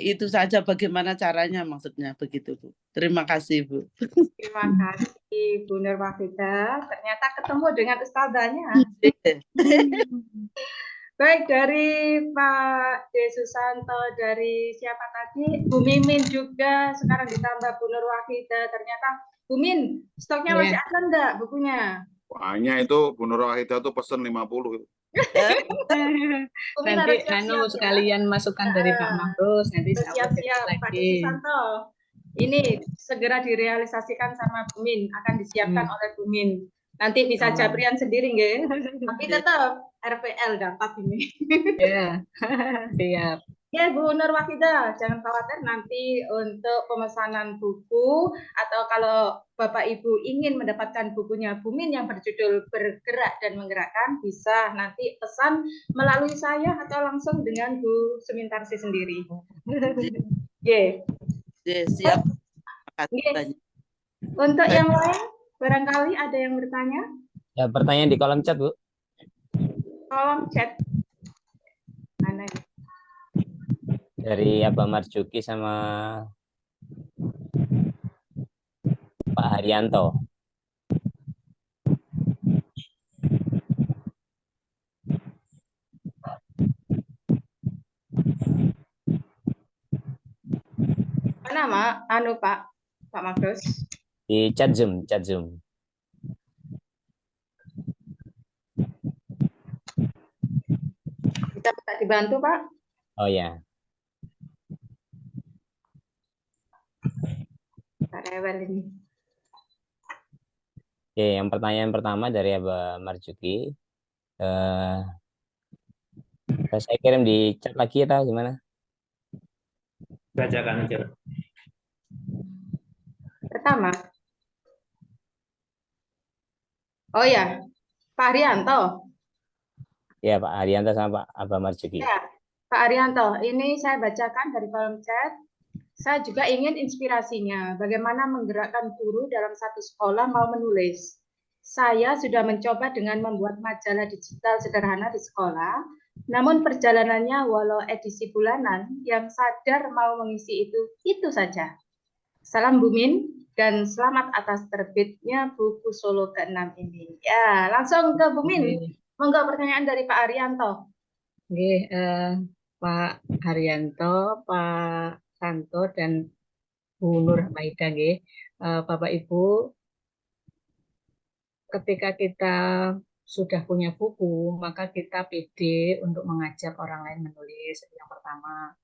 Itu saja bagaimana caranya maksudnya begitu, Bu. Terima kasih, Bu. Terima kasih Bu Nurwafidah. Ternyata ketemu dengan ustazahnya. Baik, dari Pak De Susanto, dari siapa tadi? Bu Mimin juga, sekarang ditambah Bu Nurwafidah. Ternyata Bu Min, stoknya masih ada enggak bukunya? Banyak itu, Bu Nurwafidah tuh pesen 50. Nanti sekalian masukan dari Pak Mahrus, nanti siap-siap Pak De Susanto. Ini segera direalisasikan sama Bu Min, akan disiapkan oleh Bu Min. Nanti bisa Jabrian sendiri, nggih. Tapi tetap RPL dapat ini. Ya, siap. Ya, Bu Nurwafidah, jangan khawatir nanti untuk pemesanan buku atau kalau Bapak Ibu ingin mendapatkan bukunya Bu Min yang berjudul Bergerak dan Menggerakkan, bisa nanti pesan melalui saya atau langsung dengan Bu Sumintarsi sendiri. Siap. Untuk yang lain, barangkali ada yang bertanya? Ya, pertanyaan di kolom chat, Bu. Kolom chat. Mana? Dari Abah Marjuki sama Pak Haryanto. Mana, Pak Magrus? Di chat Zoom. Bisa dibantu, Pak? Oh ya. Rewel ini. Oke, yang pertanyaan pertama dari Abah Marjuki. Saya kirim di chat lagi atau gimana? Bacakan aja. Pertama. Oh ya, Pak Haryanto. Ya, Pak Haryanto sama Pak Abah Marjuki. Ya, Pak Haryanto, ini saya bacakan dari kolom chat. Saya juga ingin inspirasinya, bagaimana menggerakkan guru dalam satu sekolah mau menulis. Saya sudah mencoba dengan membuat majalah digital sederhana di sekolah, namun perjalanannya walau edisi bulanan, yang sadar mau mengisi itu saja. Salam Bu Min, dan selamat atas terbitnya buku solo ke-6 ini. Ya, langsung ke Bu Min. Monggo pertanyaan dari Pak Haryanto. Oke, Pak Haryanto, Pak Santo dan Bu Nur Maida, Bapak Ibu, ketika kita sudah punya buku, maka kita pede untuk mengajak orang lain menulis. Yang pertama,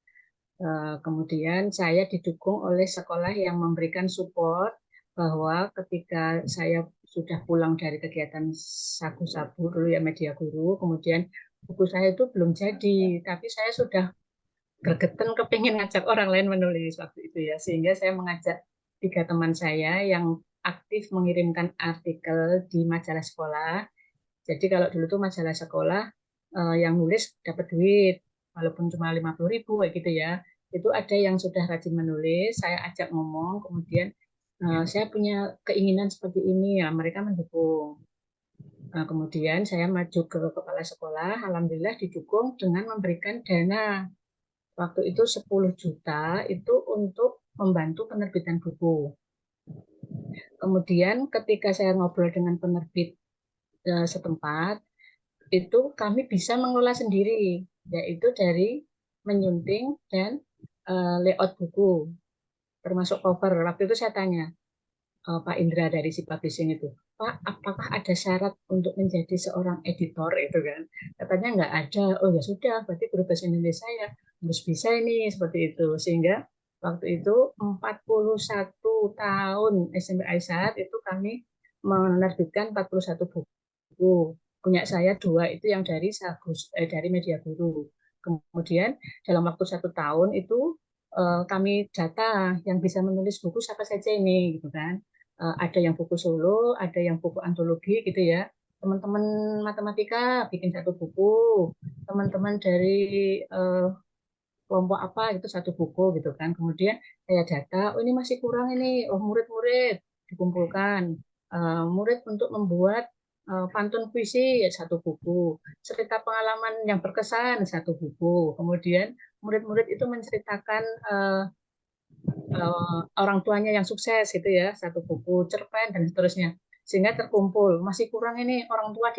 kemudian saya didukung oleh sekolah yang memberikan support bahwa ketika saya sudah pulang dari kegiatan sabu-sabu dulu ya media guru, kemudian buku saya itu belum jadi, tapi saya sudah gergeten kepingin ngajak orang lain menulis waktu itu ya, sehingga saya mengajak 3 teman saya yang aktif mengirimkan artikel di majalah sekolah. Jadi kalau dulu tuh majalah sekolah yang nulis dapat duit, walaupun cuma 50.000 kayak gitu ya. Itu ada yang sudah rajin menulis, saya ajak ngomong, kemudian saya punya keinginan seperti ini ya, mereka mendukung. Kemudian saya maju ke kepala sekolah, alhamdulillah didukung dengan memberikan dana. Waktu itu 10 juta itu untuk membantu penerbitan buku. Kemudian ketika saya ngobrol dengan penerbit setempat, itu kami bisa mengelola sendiri, yaitu dari menyunting dan layout buku, termasuk cover. Waktu itu saya tanya Pak Indra dari si publishing itu, Pak, apakah ada syarat untuk menjadi seorang editor itu kan? Katanya nggak ada. Oh ya sudah, berarti guru bahasa Indonesia ya harus bisa ini seperti itu. Sehingga waktu itu 41 tahun SMP Aisyah itu kami menerbitkan 41 buku. Punya saya 2 itu yang dari dari Media Guru. Kemudian dalam waktu 1 tahun itu kami data yang bisa menulis buku siapa saja ini gitu kan. Ada yang buku solo, ada yang buku antologi gitu ya. Teman-teman matematika bikin 1 buku, teman-teman dari kelompok apa itu 1 buku gitu kan. Kemudian saya data, oh ini masih kurang ini, oh murid-murid dikumpulkan, murid untuk membuat pantun puisi 1 buku, cerita pengalaman yang berkesan 1 buku. Kemudian murid-murid itu menceritakan orang tuanya yang sukses gitu ya, 1 buku, cerpen dan seterusnya, sehingga terkumpul. Masih kurang ini orang tua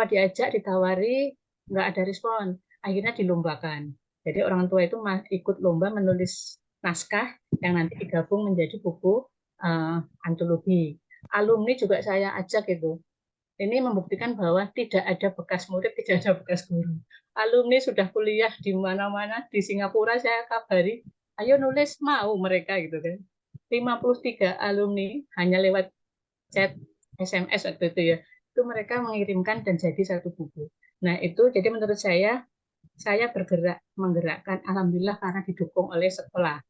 diajak ditawari, nggak ada respon, akhirnya dilombakan. Jadi orang tua itu ikut lomba menulis naskah yang nanti digabung menjadi buku antologi. Alumni juga saya ajak itu. Ini membuktikan bahwa tidak ada bekas murid, tidak ada bekas guru. Alumni sudah kuliah di mana-mana, di Singapura saya kabari, ayo nulis, mau mereka gitu kan. 53 alumni hanya lewat chat SMS waktu itu ya. Itu mereka mengirimkan dan jadi 1 buku. Nah, itu jadi menurut saya menggerakkan alhamdulillah karena didukung oleh sekolah.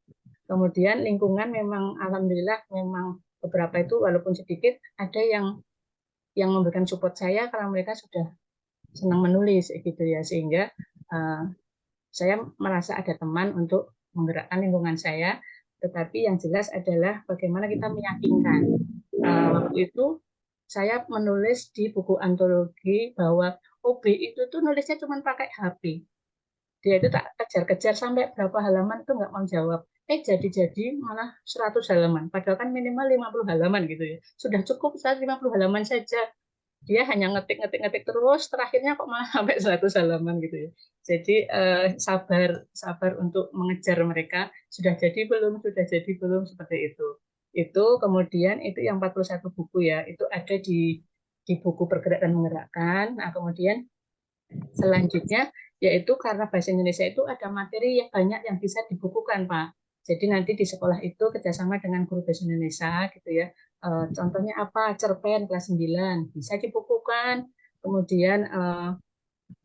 Kemudian lingkungan memang alhamdulillah memang beberapa itu walaupun sedikit ada yang memberikan support saya karena mereka sudah senang menulis gitu ya, sehingga saya merasa ada teman untuk menggerakkan lingkungan saya. Tetapi yang jelas adalah bagaimana kita meyakinkan. Waktu itu saya menulis di buku antologi bahwa OB itu tuh nulisnya cuma pakai HP. Dia itu tak kejar-kejar sampai berapa halaman itu nggak mau jawab. Jadi malah 100 halaman. Padahal kan minimal 50 halaman gitu ya. Sudah cukup 150 halaman saja. Dia hanya ngetik terus, terakhirnya kok malah sampai 100 halaman gitu ya. Jadi sabar untuk mengejar mereka, sudah jadi belum seperti itu. Itu kemudian itu yang 41 buku ya, itu ada di buku Bergerak dan Menggerakkan. Nah, kemudian selanjutnya yaitu karena bahasa Indonesia itu ada materi yang banyak yang bisa dibukukan, Pak. Jadi nanti di sekolah itu kerjasama dengan guru bahasa Indonesia gitu ya. Contohnya apa? Cerpen kelas 9 bisa dibukukan. Kemudian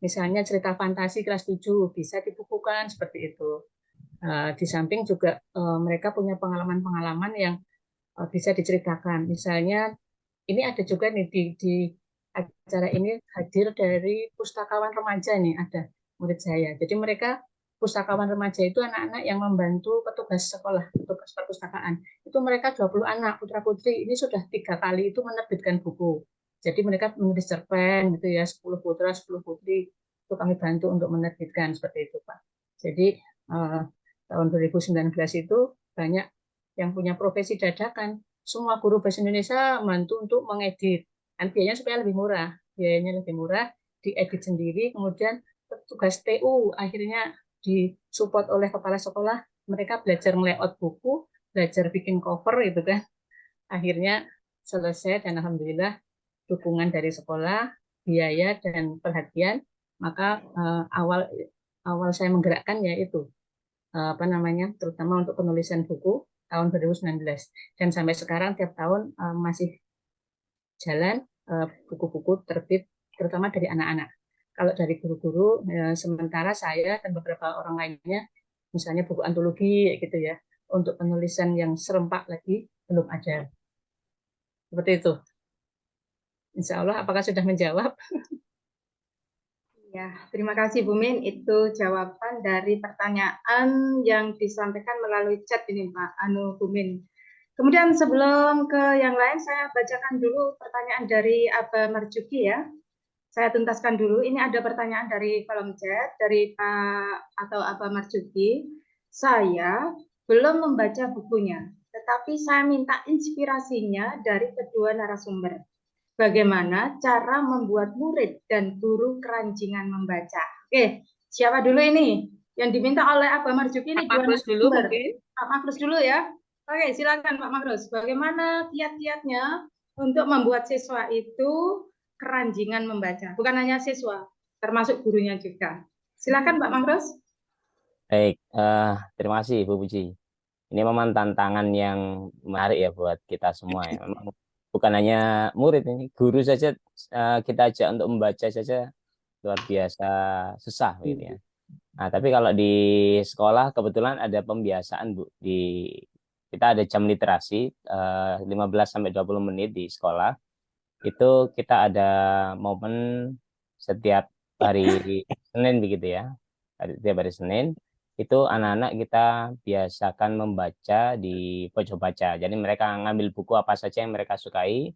misalnya cerita fantasi kelas 7 bisa dibukukan seperti itu. Di samping juga mereka punya pengalaman-pengalaman yang bisa diceritakan. Misalnya ini ada juga nih di acara ini hadir dari pustakawan remaja nih, ada murid saya. Jadi mereka pustakawan remaja itu anak-anak yang membantu petugas sekolah, petugas perpustakaan. Itu mereka 20 anak putra-putri, ini sudah 3 kali itu menerbitkan buku. Jadi mereka menulis cerpen gitu ya, 10 putra, 10 putri. Itu kami bantu untuk menerbitkan seperti itu, Pak. Jadi tahun 2019 itu banyak yang punya profesi dadakan. Semua guru bahasa Indonesia bantu untuk mengedit. Kan biayanya supaya lebih murah. Biayanya lebih murah, diedit sendiri, kemudian tugas TU akhirnya disupport oleh kepala sekolah, mereka belajar layout buku, belajar bikin cover gitu kan. Akhirnya selesai dan alhamdulillah dukungan dari sekolah, biaya dan perhatian, maka awal saya menggerakkan yaitu terutama untuk penulisan buku tahun 2019 dan sampai sekarang tiap tahun masih jalan buku-buku terbit terutama dari anak-anak. Kalau dari guru-guru sementara saya dan beberapa orang lainnya misalnya buku antologi gitu ya, untuk penulisan yang serempak lagi belum ada. Seperti itu. Insya Allah, apakah sudah menjawab? Ya, terima kasih Bu Min. Itu jawaban dari pertanyaan yang disampaikan melalui chat ini Pak Bu Min. Kemudian sebelum ke yang lain, saya bacakan dulu pertanyaan dari Aba Marjuki ya. Saya tuntaskan dulu. Ini ada pertanyaan dari kolom chat dari Pak atau Aba Marjuki. Saya belum membaca bukunya, tetapi saya minta inspirasinya dari kedua narasumber. bagaimana cara membuat murid dan guru keranjingan membaca. Oke, siapa dulu ini? Yang diminta oleh Abah Marjuki ini Pak Makrus dulu mungkin. Pak Makrus dulu ya. Oke, silakan Pak Makrus. Bagaimana kiat-kiatnya untuk membuat siswa itu keranjingan membaca? Bukan hanya siswa, termasuk gurunya juga. Silakan Pak Makrus. Baik, terima kasih Bu Puji. Ini memang tantangan yang menarik ya buat kita semua ya. Memang bukan hanya murid ini, guru saja kita ajak untuk membaca saja luar biasa susah gitu ya. Nah, tapi kalau di sekolah kebetulan ada pembiasaan Bu, kita ada jam literasi 15-20 menit di sekolah. Itu kita ada momen setiap hari Senin begitu ya. Setiap hari Senin itu anak-anak kita biasakan membaca di pojok baca. Jadi mereka ngambil buku apa saja yang mereka sukai.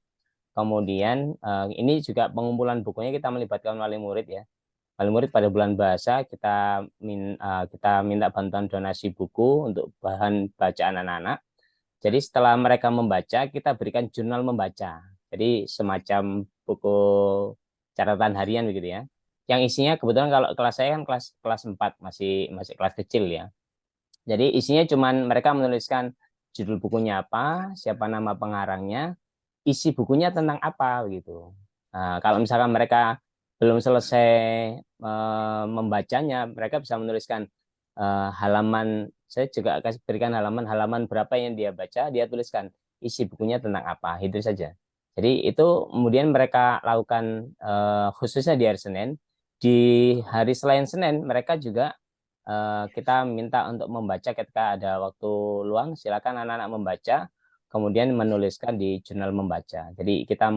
Kemudian ini juga pengumpulan bukunya kita melibatkan wali murid ya. Wali murid pada bulan bahasa kita minta bantuan donasi buku untuk bahan bacaan anak-anak. Jadi setelah mereka membaca, kita berikan jurnal membaca. Jadi semacam buku catatan harian begitu ya. Yang isinya kebetulan kalau kelas saya kan kelas 4 masih kelas kecil ya. Jadi isinya cuman mereka menuliskan judul bukunya apa, siapa nama pengarangnya, isi bukunya tentang apa begitu. Nah, kalau misalkan mereka belum selesai membacanya, mereka bisa menuliskan halaman. Saya juga akan berikan halaman berapa yang dia baca, dia tuliskan isi bukunya tentang apa, itu saja. Jadi itu kemudian mereka lakukan khususnya di hari Senin. Di hari selain Senin mereka juga kita minta untuk membaca ketika ada waktu luang, silakan anak-anak membaca, kemudian menuliskan di jurnal membaca. Jadi kita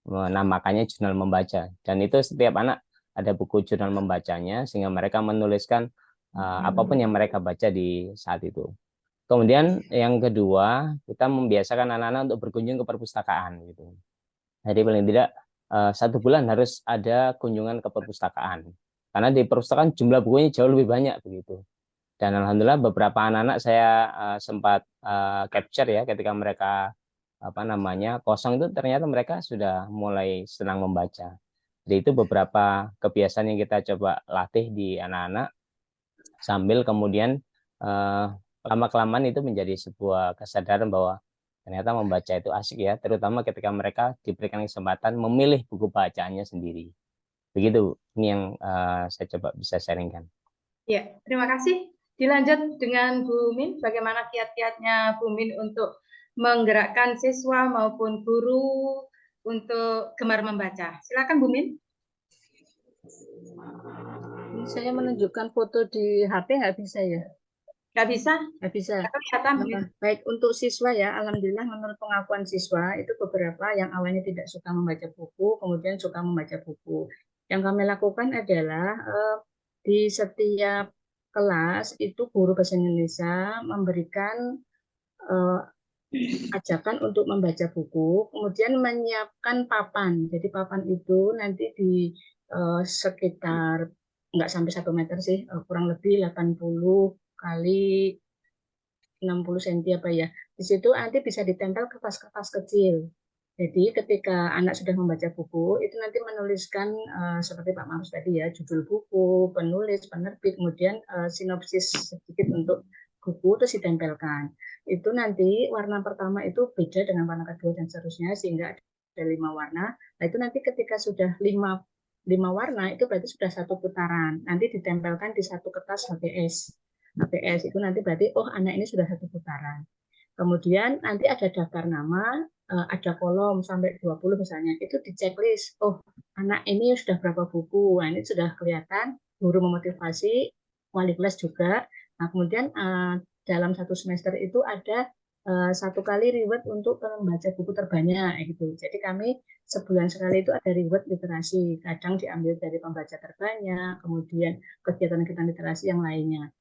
menamakannya jurnal membaca, dan itu setiap anak ada buku jurnal membacanya sehingga mereka menuliskan apapun yang mereka baca di saat itu. Kemudian yang kedua, kita membiasakan anak-anak untuk berkunjung ke perpustakaan gitu. Jadi paling tidak 1 bulan harus ada kunjungan ke perpustakaan. Karena di perpustakaan jumlah bukunya jauh lebih banyak begitu. Dan alhamdulillah beberapa anak-anak saya sempat capture ya ketika mereka kosong itu ternyata mereka sudah mulai senang membaca. Jadi itu beberapa kebiasaan yang kita coba latih di anak-anak sambil kemudian lama-kelamaan itu menjadi sebuah kesadaran bahwa ternyata membaca itu asik ya, terutama ketika mereka diberikan kesempatan memilih buku bacaannya sendiri. Begitu, ini yang saya coba bisa sharingkan. Ya, terima kasih. Dilanjut dengan Bu Min, bagaimana kiat-kiatnya Bu Min untuk menggerakkan siswa maupun guru untuk gemar membaca. Silakan Bu Min. Saya menunjukkan foto di HP nggak bisa ya? Nggak bisa? Nggak bisa. Kelihatan. Baik, untuk siswa ya, alhamdulillah menurut pengakuan siswa itu beberapa yang awalnya tidak suka membaca buku, kemudian suka membaca buku. Yang kami lakukan adalah di setiap kelas itu guru bahasa Indonesia memberikan ajakan untuk membaca buku, kemudian menyiapkan papan. Jadi papan itu nanti di sekitar nggak sampai 1 meter sih, kurang lebih 80 kali 60 cm apa ya. Di situ nanti bisa ditempel kertas-kertas kecil. Jadi ketika anak sudah membaca buku, itu nanti menuliskan seperti Pak Marus tadi ya, judul buku, penulis, penerbit, kemudian sinopsis sedikit untuk buku, terus ditempelkan. Itu nanti warna pertama itu beda dengan warna kedua dan seterusnya, sehingga ada 5 warna. Nah itu nanti ketika sudah 5 warna, itu berarti sudah 1 putaran. Nanti ditempelkan di 1 kertas HPS. HPS itu nanti berarti, oh anak ini sudah 1 putaran. Kemudian nanti ada daftar nama, ada kolom sampai 20 misalnya, itu di checklist, oh anak ini sudah berapa buku, nah ini sudah kelihatan, guru memotivasi, wali kelas juga. Nah kemudian dalam 1 semester itu ada 1 kali reward untuk membaca buku terbanyak gitu. Jadi kami sebulan sekali itu ada reward literasi, kadang diambil dari pembaca terbanyak, kemudian kegiatan-kegiatan literasi yang lainnya.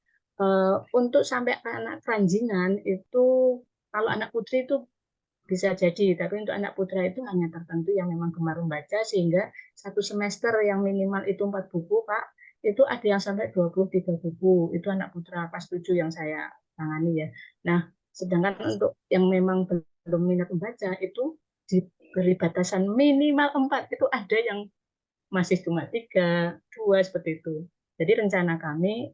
Untuk sampai anak keranjingan itu kalau anak putri itu bisa jadi, tapi untuk anak putra itu hanya tertentu yang memang gemar membaca, sehingga 1 semester yang minimal itu 4 buku Pak, itu ada yang sampai 23 buku, itu anak putra kelas 7 yang saya tangani ya. Nah sedangkan untuk yang memang belum minat membaca itu beri batasan minimal 4, itu ada yang masih cuma 3, 2 seperti itu. Jadi rencana kami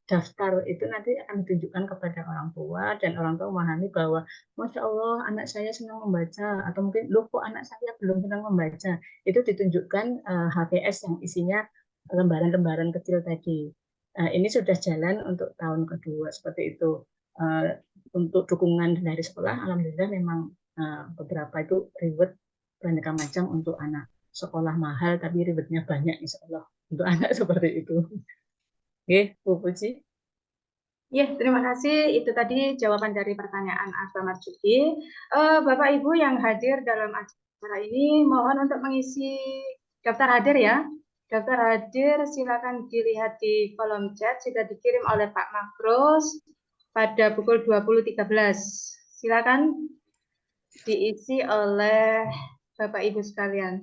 daftar itu nanti akan ditunjukkan kepada orang tua dan orang tua memahami bahwa Masya Allah anak saya senang membaca, atau mungkin loh kok anak saya belum senang membaca, itu ditunjukkan HPS yang isinya lembaran-lembaran kecil tadi. Ini sudah jalan untuk tahun kedua seperti itu. Untuk dukungan dari sekolah, alhamdulillah memang beberapa itu reward beraneka macam untuk anak sekolah mahal tapi ribetnya banyak, insya Allah untuk anak seperti itu. Oke, Bu Puji. Ya, terima kasih. Itu tadi jawaban dari pertanyaan Abah Marzuki. Bapak Ibu yang hadir dalam acara ini mohon untuk mengisi daftar hadir ya. Daftar hadir silakan dilihat di kolom chat, sudah dikirim oleh Pak Makros pada pukul 20.13. Silakan diisi oleh Bapak Ibu sekalian.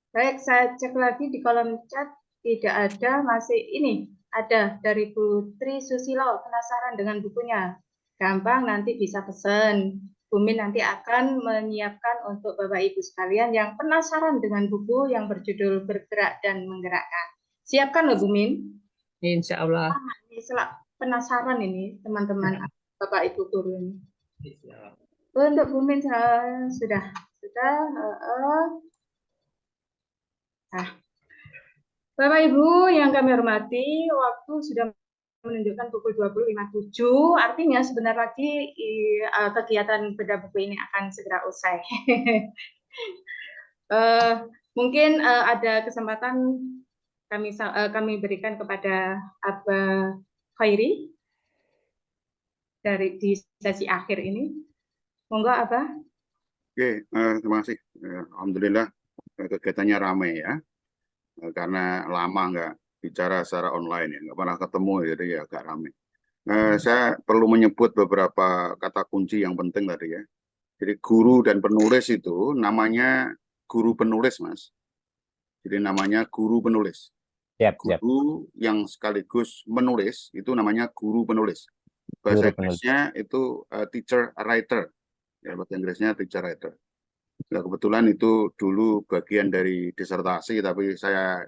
Baik, saya cek lagi di kolom chat, tidak ada, masih ini ada dari Bu Tri Susilo, penasaran dengan bukunya. Gampang, nanti bisa pesen. Bu Min nanti akan menyiapkan untuk Bapak Ibu sekalian yang penasaran dengan buku yang berjudul Bergerak dan Menggerakkan. Siapkan loh Bu Min. Insya Allah. Ini penasaran ini teman-teman Bapak Ibu guru ini. Untuk Bu Min sudah. Nah, Bapak Ibu yang kami hormati, waktu sudah menunjukkan pukul 20.57, artinya sebentar lagi kegiatan bedah buku ini akan segera usai. Mungkin ada kesempatan kami berikan kepada Abah Khairi di sesi akhir ini. Monggo Abah. Oke, terima kasih. Alhamdulillah kegiatannya ramai ya. Karena lama nggak bicara secara online ya, nggak pernah ketemu, jadi ya agak ramai. Saya perlu menyebut beberapa kata kunci yang penting tadi ya. Jadi guru dan penulis itu namanya guru penulis, Mas. Jadi namanya guru penulis. Guru yang sekaligus menulis itu namanya guru penulis. Bahasa Inggrisnya itu teacher writer. Ya, bahasa Inggrisnya teacher writer. Nah, kebetulan itu dulu bagian dari disertasi, tapi saya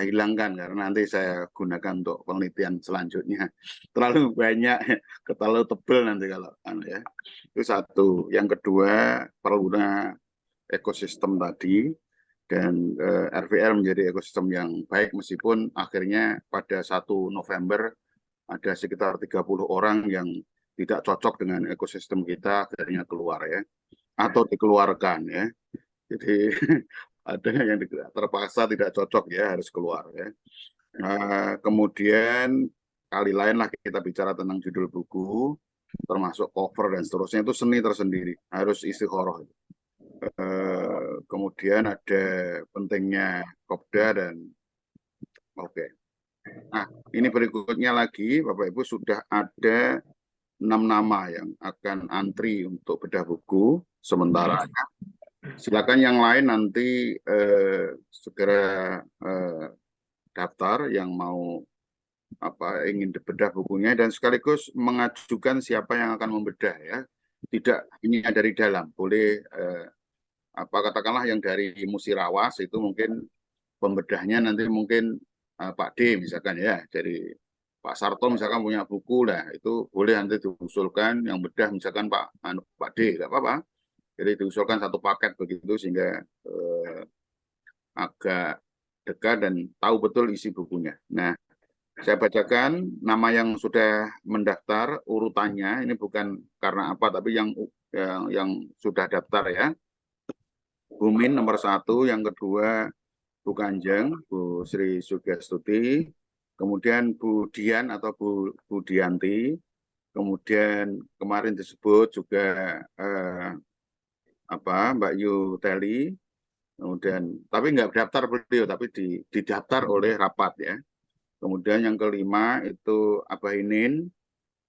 hilangkan karena nanti saya gunakan untuk penelitian selanjutnya. Terlalu banyak, terlalu tebal nanti kalau ya. Itu satu. Yang kedua, perlunya ekosistem tadi, dan RVL menjadi ekosistem yang baik meskipun akhirnya pada 1 November ada sekitar 30 orang yang tidak cocok dengan ekosistem kita akhirnya keluar ya, atau dikeluarkan ya. Jadi ada yang terpaksa tidak cocok ya, harus keluar ya. Kemudian kali lain lah kita bicara tentang judul buku, termasuk cover dan seterusnya, itu seni tersendiri, harus istikharah. Kemudian ada pentingnya Kopda dan oke. Nah, ini berikutnya lagi, Bapak Ibu, sudah ada 6 nama yang akan antri untuk bedah buku sementara. Silakan yang lain nanti segera daftar yang mau ingin bedah bukunya, dan sekaligus mengajukan siapa yang akan membedah ya. Tidak hanya dari dalam, boleh katakanlah yang dari Musirawas itu mungkin pembedahnya nanti mungkin Pak D misalkan ya, dari Pak Sarto misalkan punya buku lah, itu boleh nanti diusulkan yang bedah misalkan Pak D, nggak apa-apa. Jadi diusulkan satu paket begitu sehingga agak dekat dan tahu betul isi bukunya. Nah, saya bacakan nama yang sudah mendaftar urutannya. Ini bukan karena apa, tapi yang sudah daftar ya. Bu Min nomor 1, yang kedua Bu Kanjeng, Bu Sri Sugiastuti, kemudian Bu Dian atau Bu Dianti, kemudian kemarin disebut juga Mbak Yu Teli, kemudian tapi nggak daftar beliau, tapi didaftar oleh rapat ya. Kemudian yang kelima itu Abah Inin,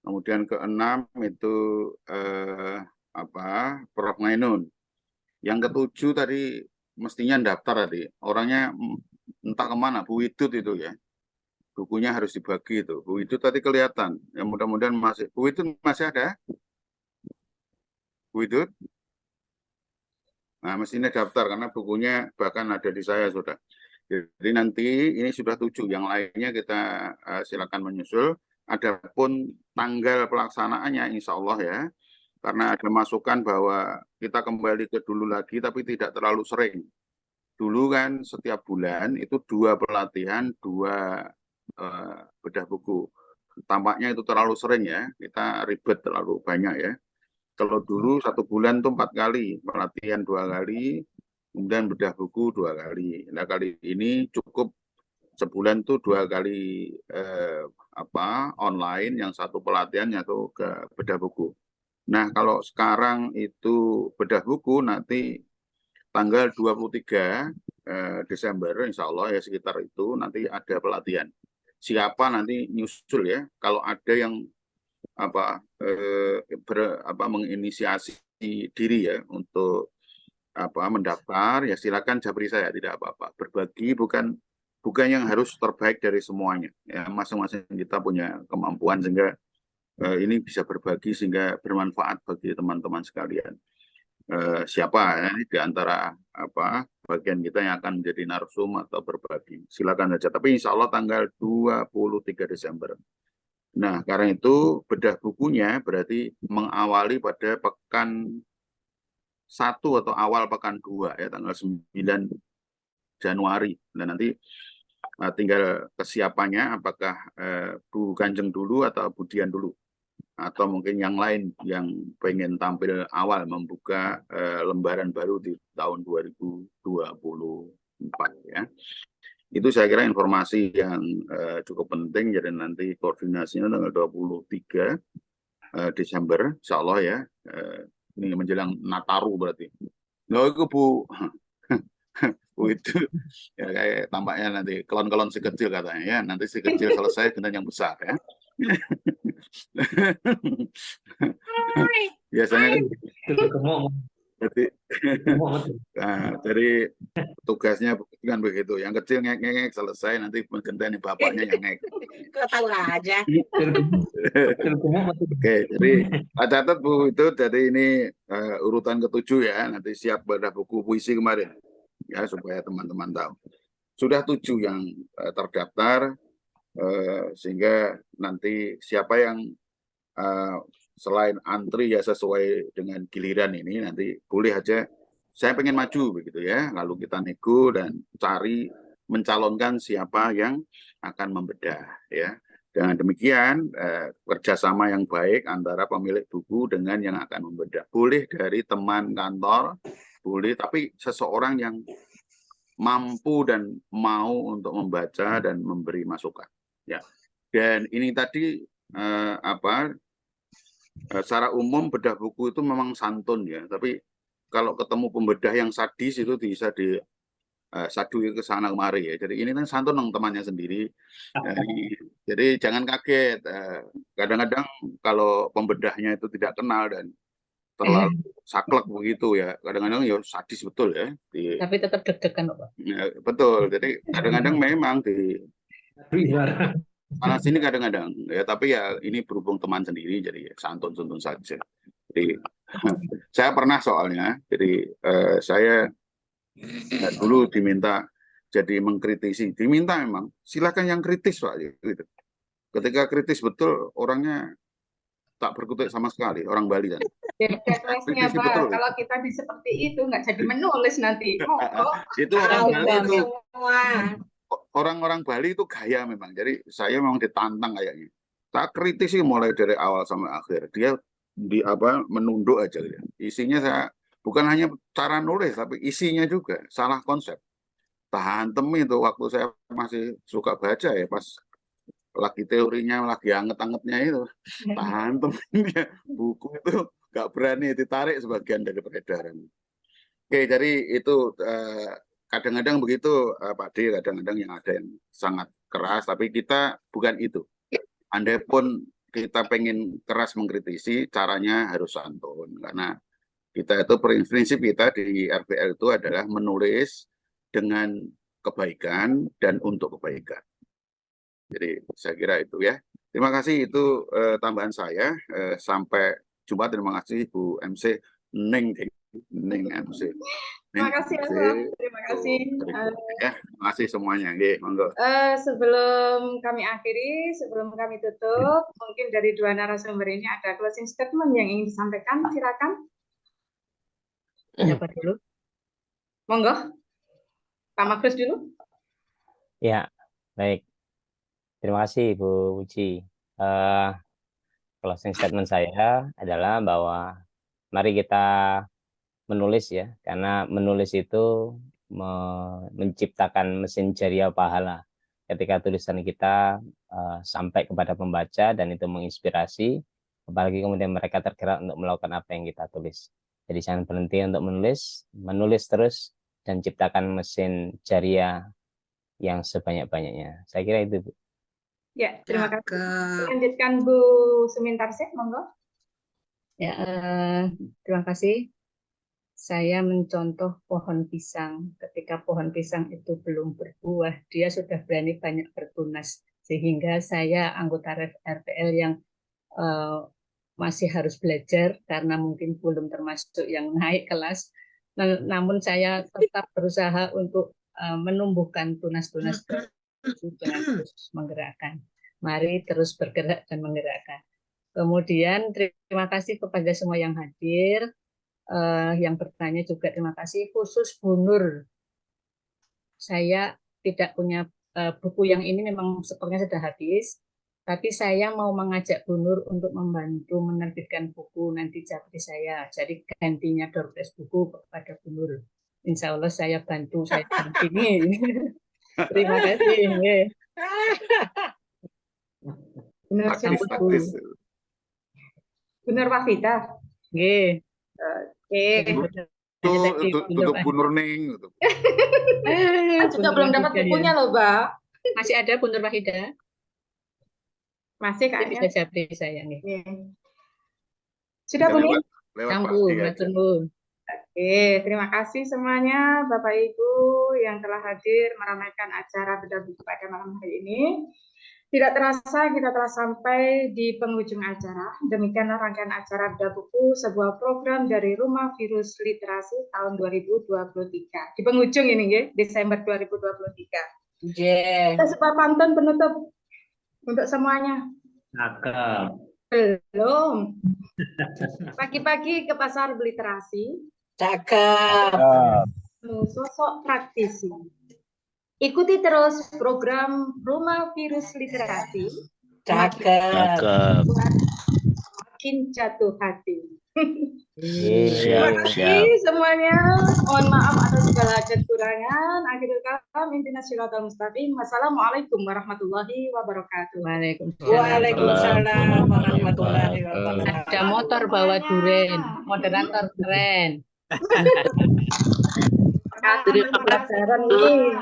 kemudian keenam itu Prof Ngainun. Yang ketujuh tadi mestinya daftar tadi, orangnya entah kemana, Bu Widut itu ya. Bukunya harus dibagi itu. Bu Widut tadi kelihatan, ya mudah-mudahan masih. Bu Widut masih ada? Bu Widut? Nah, mestinya daftar karena bukunya bahkan ada di saya sudah. Jadi nanti ini sudah 7, yang lainnya kita silakan menyusul. Adapun tanggal pelaksanaannya insya Allah ya, karena ada masukan bahwa kita kembali ke dulu lagi tapi tidak terlalu sering. Dulu kan setiap bulan itu 2 pelatihan, 2 bedah buku. Tampaknya itu terlalu sering ya, kita ribet terlalu banyak ya. Kalau dulu 1 bulan tuh 4 kali, pelatihan 2 kali, kemudian bedah buku 2 kali. Nah kali ini cukup sebulan tuh 2 kali online, yang 1 pelatihannya tuh ke bedah buku. Nah kalau sekarang itu bedah buku nanti tanggal 23 Desember insya Allah ya sekitar itu nanti ada pelatihan. Siapa nanti nyusul ya, kalau ada yang menginisiasi diri ya untuk mendaftar ya silakan japri saya, tidak apa-apa. Berbagi bukan yang harus terbaik dari semuanya ya, masing-masing kita punya kemampuan sehingga ini bisa berbagi sehingga bermanfaat bagi teman-teman sekalian. Siapa ya, di antara bagian kita yang akan menjadi narsum atau berbagi, silakan saja. Tapi insya Allah tanggal 23 Desember. Nah, karena itu bedah bukunya berarti mengawali pada pekan 1 atau awal pekan 2 ya, tanggal 9 Januari. Dan nanti tinggal kesiapannya apakah Bu Kanjeng dulu atau Bu Dian dulu, atau mungkin yang lain yang pengen tampil awal membuka lembaran baru di tahun 2024 ya. Itu saya kira informasi yang cukup penting. Jadi nanti koordinasinya tanggal 23 Desember insya Allah ya. Ini menjelang Nataru berarti. Loh itu Bu itu ya kayak tampaknya nanti kelon-kelon si kecil katanya ya, nanti si kecil selesai dengan yang besar ya. Biasanya kan jadi tugasnya kan begitu, yang kecil ngek-ngek selesai, nanti menggenteni bapaknya yang ngek. Kok tahu aja. Oke, jadi catat Bu, itu jadi ini urutan ke-7 ya, nanti siap bedah buku puisi kemarin ya, supaya teman-teman tahu. Sudah 7 yang terdaftar, sehingga nanti siapa yang selain antri ya sesuai dengan giliran ini, nanti boleh aja saya pengen maju begitu ya, lalu kita nego dan cari mencalonkan siapa yang akan membedah ya. Dengan demikian kerjasama yang baik antara pemilik buku dengan yang akan membedah. Boleh dari teman kantor, boleh, tapi seseorang yang mampu dan mau untuk membaca dan memberi masukan ya. Dan ini tadi secara umum bedah buku itu memang santun ya, tapi kalau ketemu pembedah yang sadis itu bisa di sadui ke sana kemari ya. Jadi ini kan santun yang temannya sendiri. Jadi jangan kaget. Kadang-kadang kalau pembedahnya itu tidak kenal dan terlalu saklek begitu ya, kadang-kadang ya sadis betul ya. Tapi tetap deg-degan Pak. Ya, betul. Jadi kadang-kadang memang di mana sini kadang-kadang ya, tapi ya ini berhubung teman sendiri jadi ya, santun-santun saja. Jadi saya pernah soalnya, jadi saya dulu diminta jadi mengkritisi, diminta memang silakan yang kritis Pak gitu. Ketika kritis betul orangnya tak berkutik sama sekali, orang Bali kan. Deadline-nya Pak, kalau kita seperti itu nggak jadi menulis nanti. Itu orang Bali itu, orang-orang Bali itu gaya memang. Jadi saya memang ditantang kayaknya. Tak kritis sih mulai dari awal sampai akhir. Dia menunduk aja gitu. Isinya saya bukan hanya cara nulis tapi isinya juga salah konsep. Tahantem itu waktu saya masih suka baca ya, pas lagi teorinya lagi anget-angetnya itu, tahantem buku itu nggak berani ditarik sebagian dari peredaran. Oke, jadi itu kadang-kadang begitu Pak D, kadang-kadang yang ada yang sangat keras, tapi kita bukan itu. Andai pun kita pengen keras mengkritisi, caranya harus santun, karena kita itu prinsip kita di RPL itu adalah menulis dengan kebaikan dan untuk kebaikan. Jadi saya kira itu ya. Terima kasih, itu tambahan saya. Sampai jumpa, terima kasih Bu MC Neng. Ning MC. Terima kasih ya, Prof. Terima kasih. Ya, terima kasih semuanya. Nggih, monggo. Sebelum kami akhiri, sebelum kami tutup, mungkin dari dua narasumber ini ada closing statement yang ingin disampaikan, silakan. Siapa dulu? Monggo. Pak Magrus dulu. Ya, baik. Terima kasih Bu Uci. Closing statement saya adalah bahwa mari kita menulis ya, karena menulis itu menciptakan mesin jariah pahala. Ketika tulisan kita sampai kepada pembaca dan itu menginspirasi, apalagi kemudian mereka tergerak untuk melakukan apa yang kita tulis. Jadi jangan berhenti untuk menulis terus dan ciptakan mesin jariah yang sebanyak-banyaknya. Saya kira itu, Bu. Ya, terima kasih. Lanjutkan Bu Sumintarsih, monggo. Ya, terima kasih. Saya mencontoh pohon pisang. Ketika pohon pisang itu belum berbuah, dia sudah berani banyak bertunas. Sehingga saya anggota RPL yang masih harus belajar karena mungkin belum termasuk yang naik kelas. Namun saya tetap berusaha untuk menumbuhkan tunas-tunas dengan terus menggerakkan. Mari terus bergerak dan menggerakkan. Kemudian terima kasih kepada semua yang hadir. Yang bertanya juga terima kasih, khusus Bu Nur. Saya tidak punya buku yang ini, memang sepertinya sudah habis, tapi saya mau mengajak Bu Nur untuk membantu menerbitkan buku nanti japri saya. Jadi gantinya doorpress buku kepada Bu Nur. Insya Allah saya bantu, saya dampingi. Terima kasih. Benar, Benar Wafida. Nggih. Oke. Tutup Bu Nur Ning. Juga belum dapat bukunya loh, Mbak. Masih ada Bu Nur Wahida? Masih kayaknya. Bisa japri saya nih. Sudah Bu Ning? Sambung, tunggu. Oke, terima kasih semuanya Bapak Ibu yang telah hadir meramaikan acara bedah buku pada malam hari ini. Tidak terasa kita telah sampai di penghujung acara. Demikianlah rangkaian acara bedah buku, sebuah program dari Rumah Virus Literasi tahun 2023. Di penghujung ini, ya, Desember 2023. Kita sebuah pantun penutup untuk semuanya. Belum. Pagi-pagi ke pasar beli terasi. Cakep. Sosok praktisi. Ikuti terus program Rumah Virus Literasi. Cakep. Makin jatuh hati. Terima kasih semuanya. Mohon maaf atas segala kekurangan. Akhirul kalam, intinas syiratal mustaqim. Wassalamualaikum warahmatullahi wabarakatuh. Waalaikumsalam warahmatullahi wabarakatuh. Ada motor bawa duren, moderator keren. Pelajaran ini.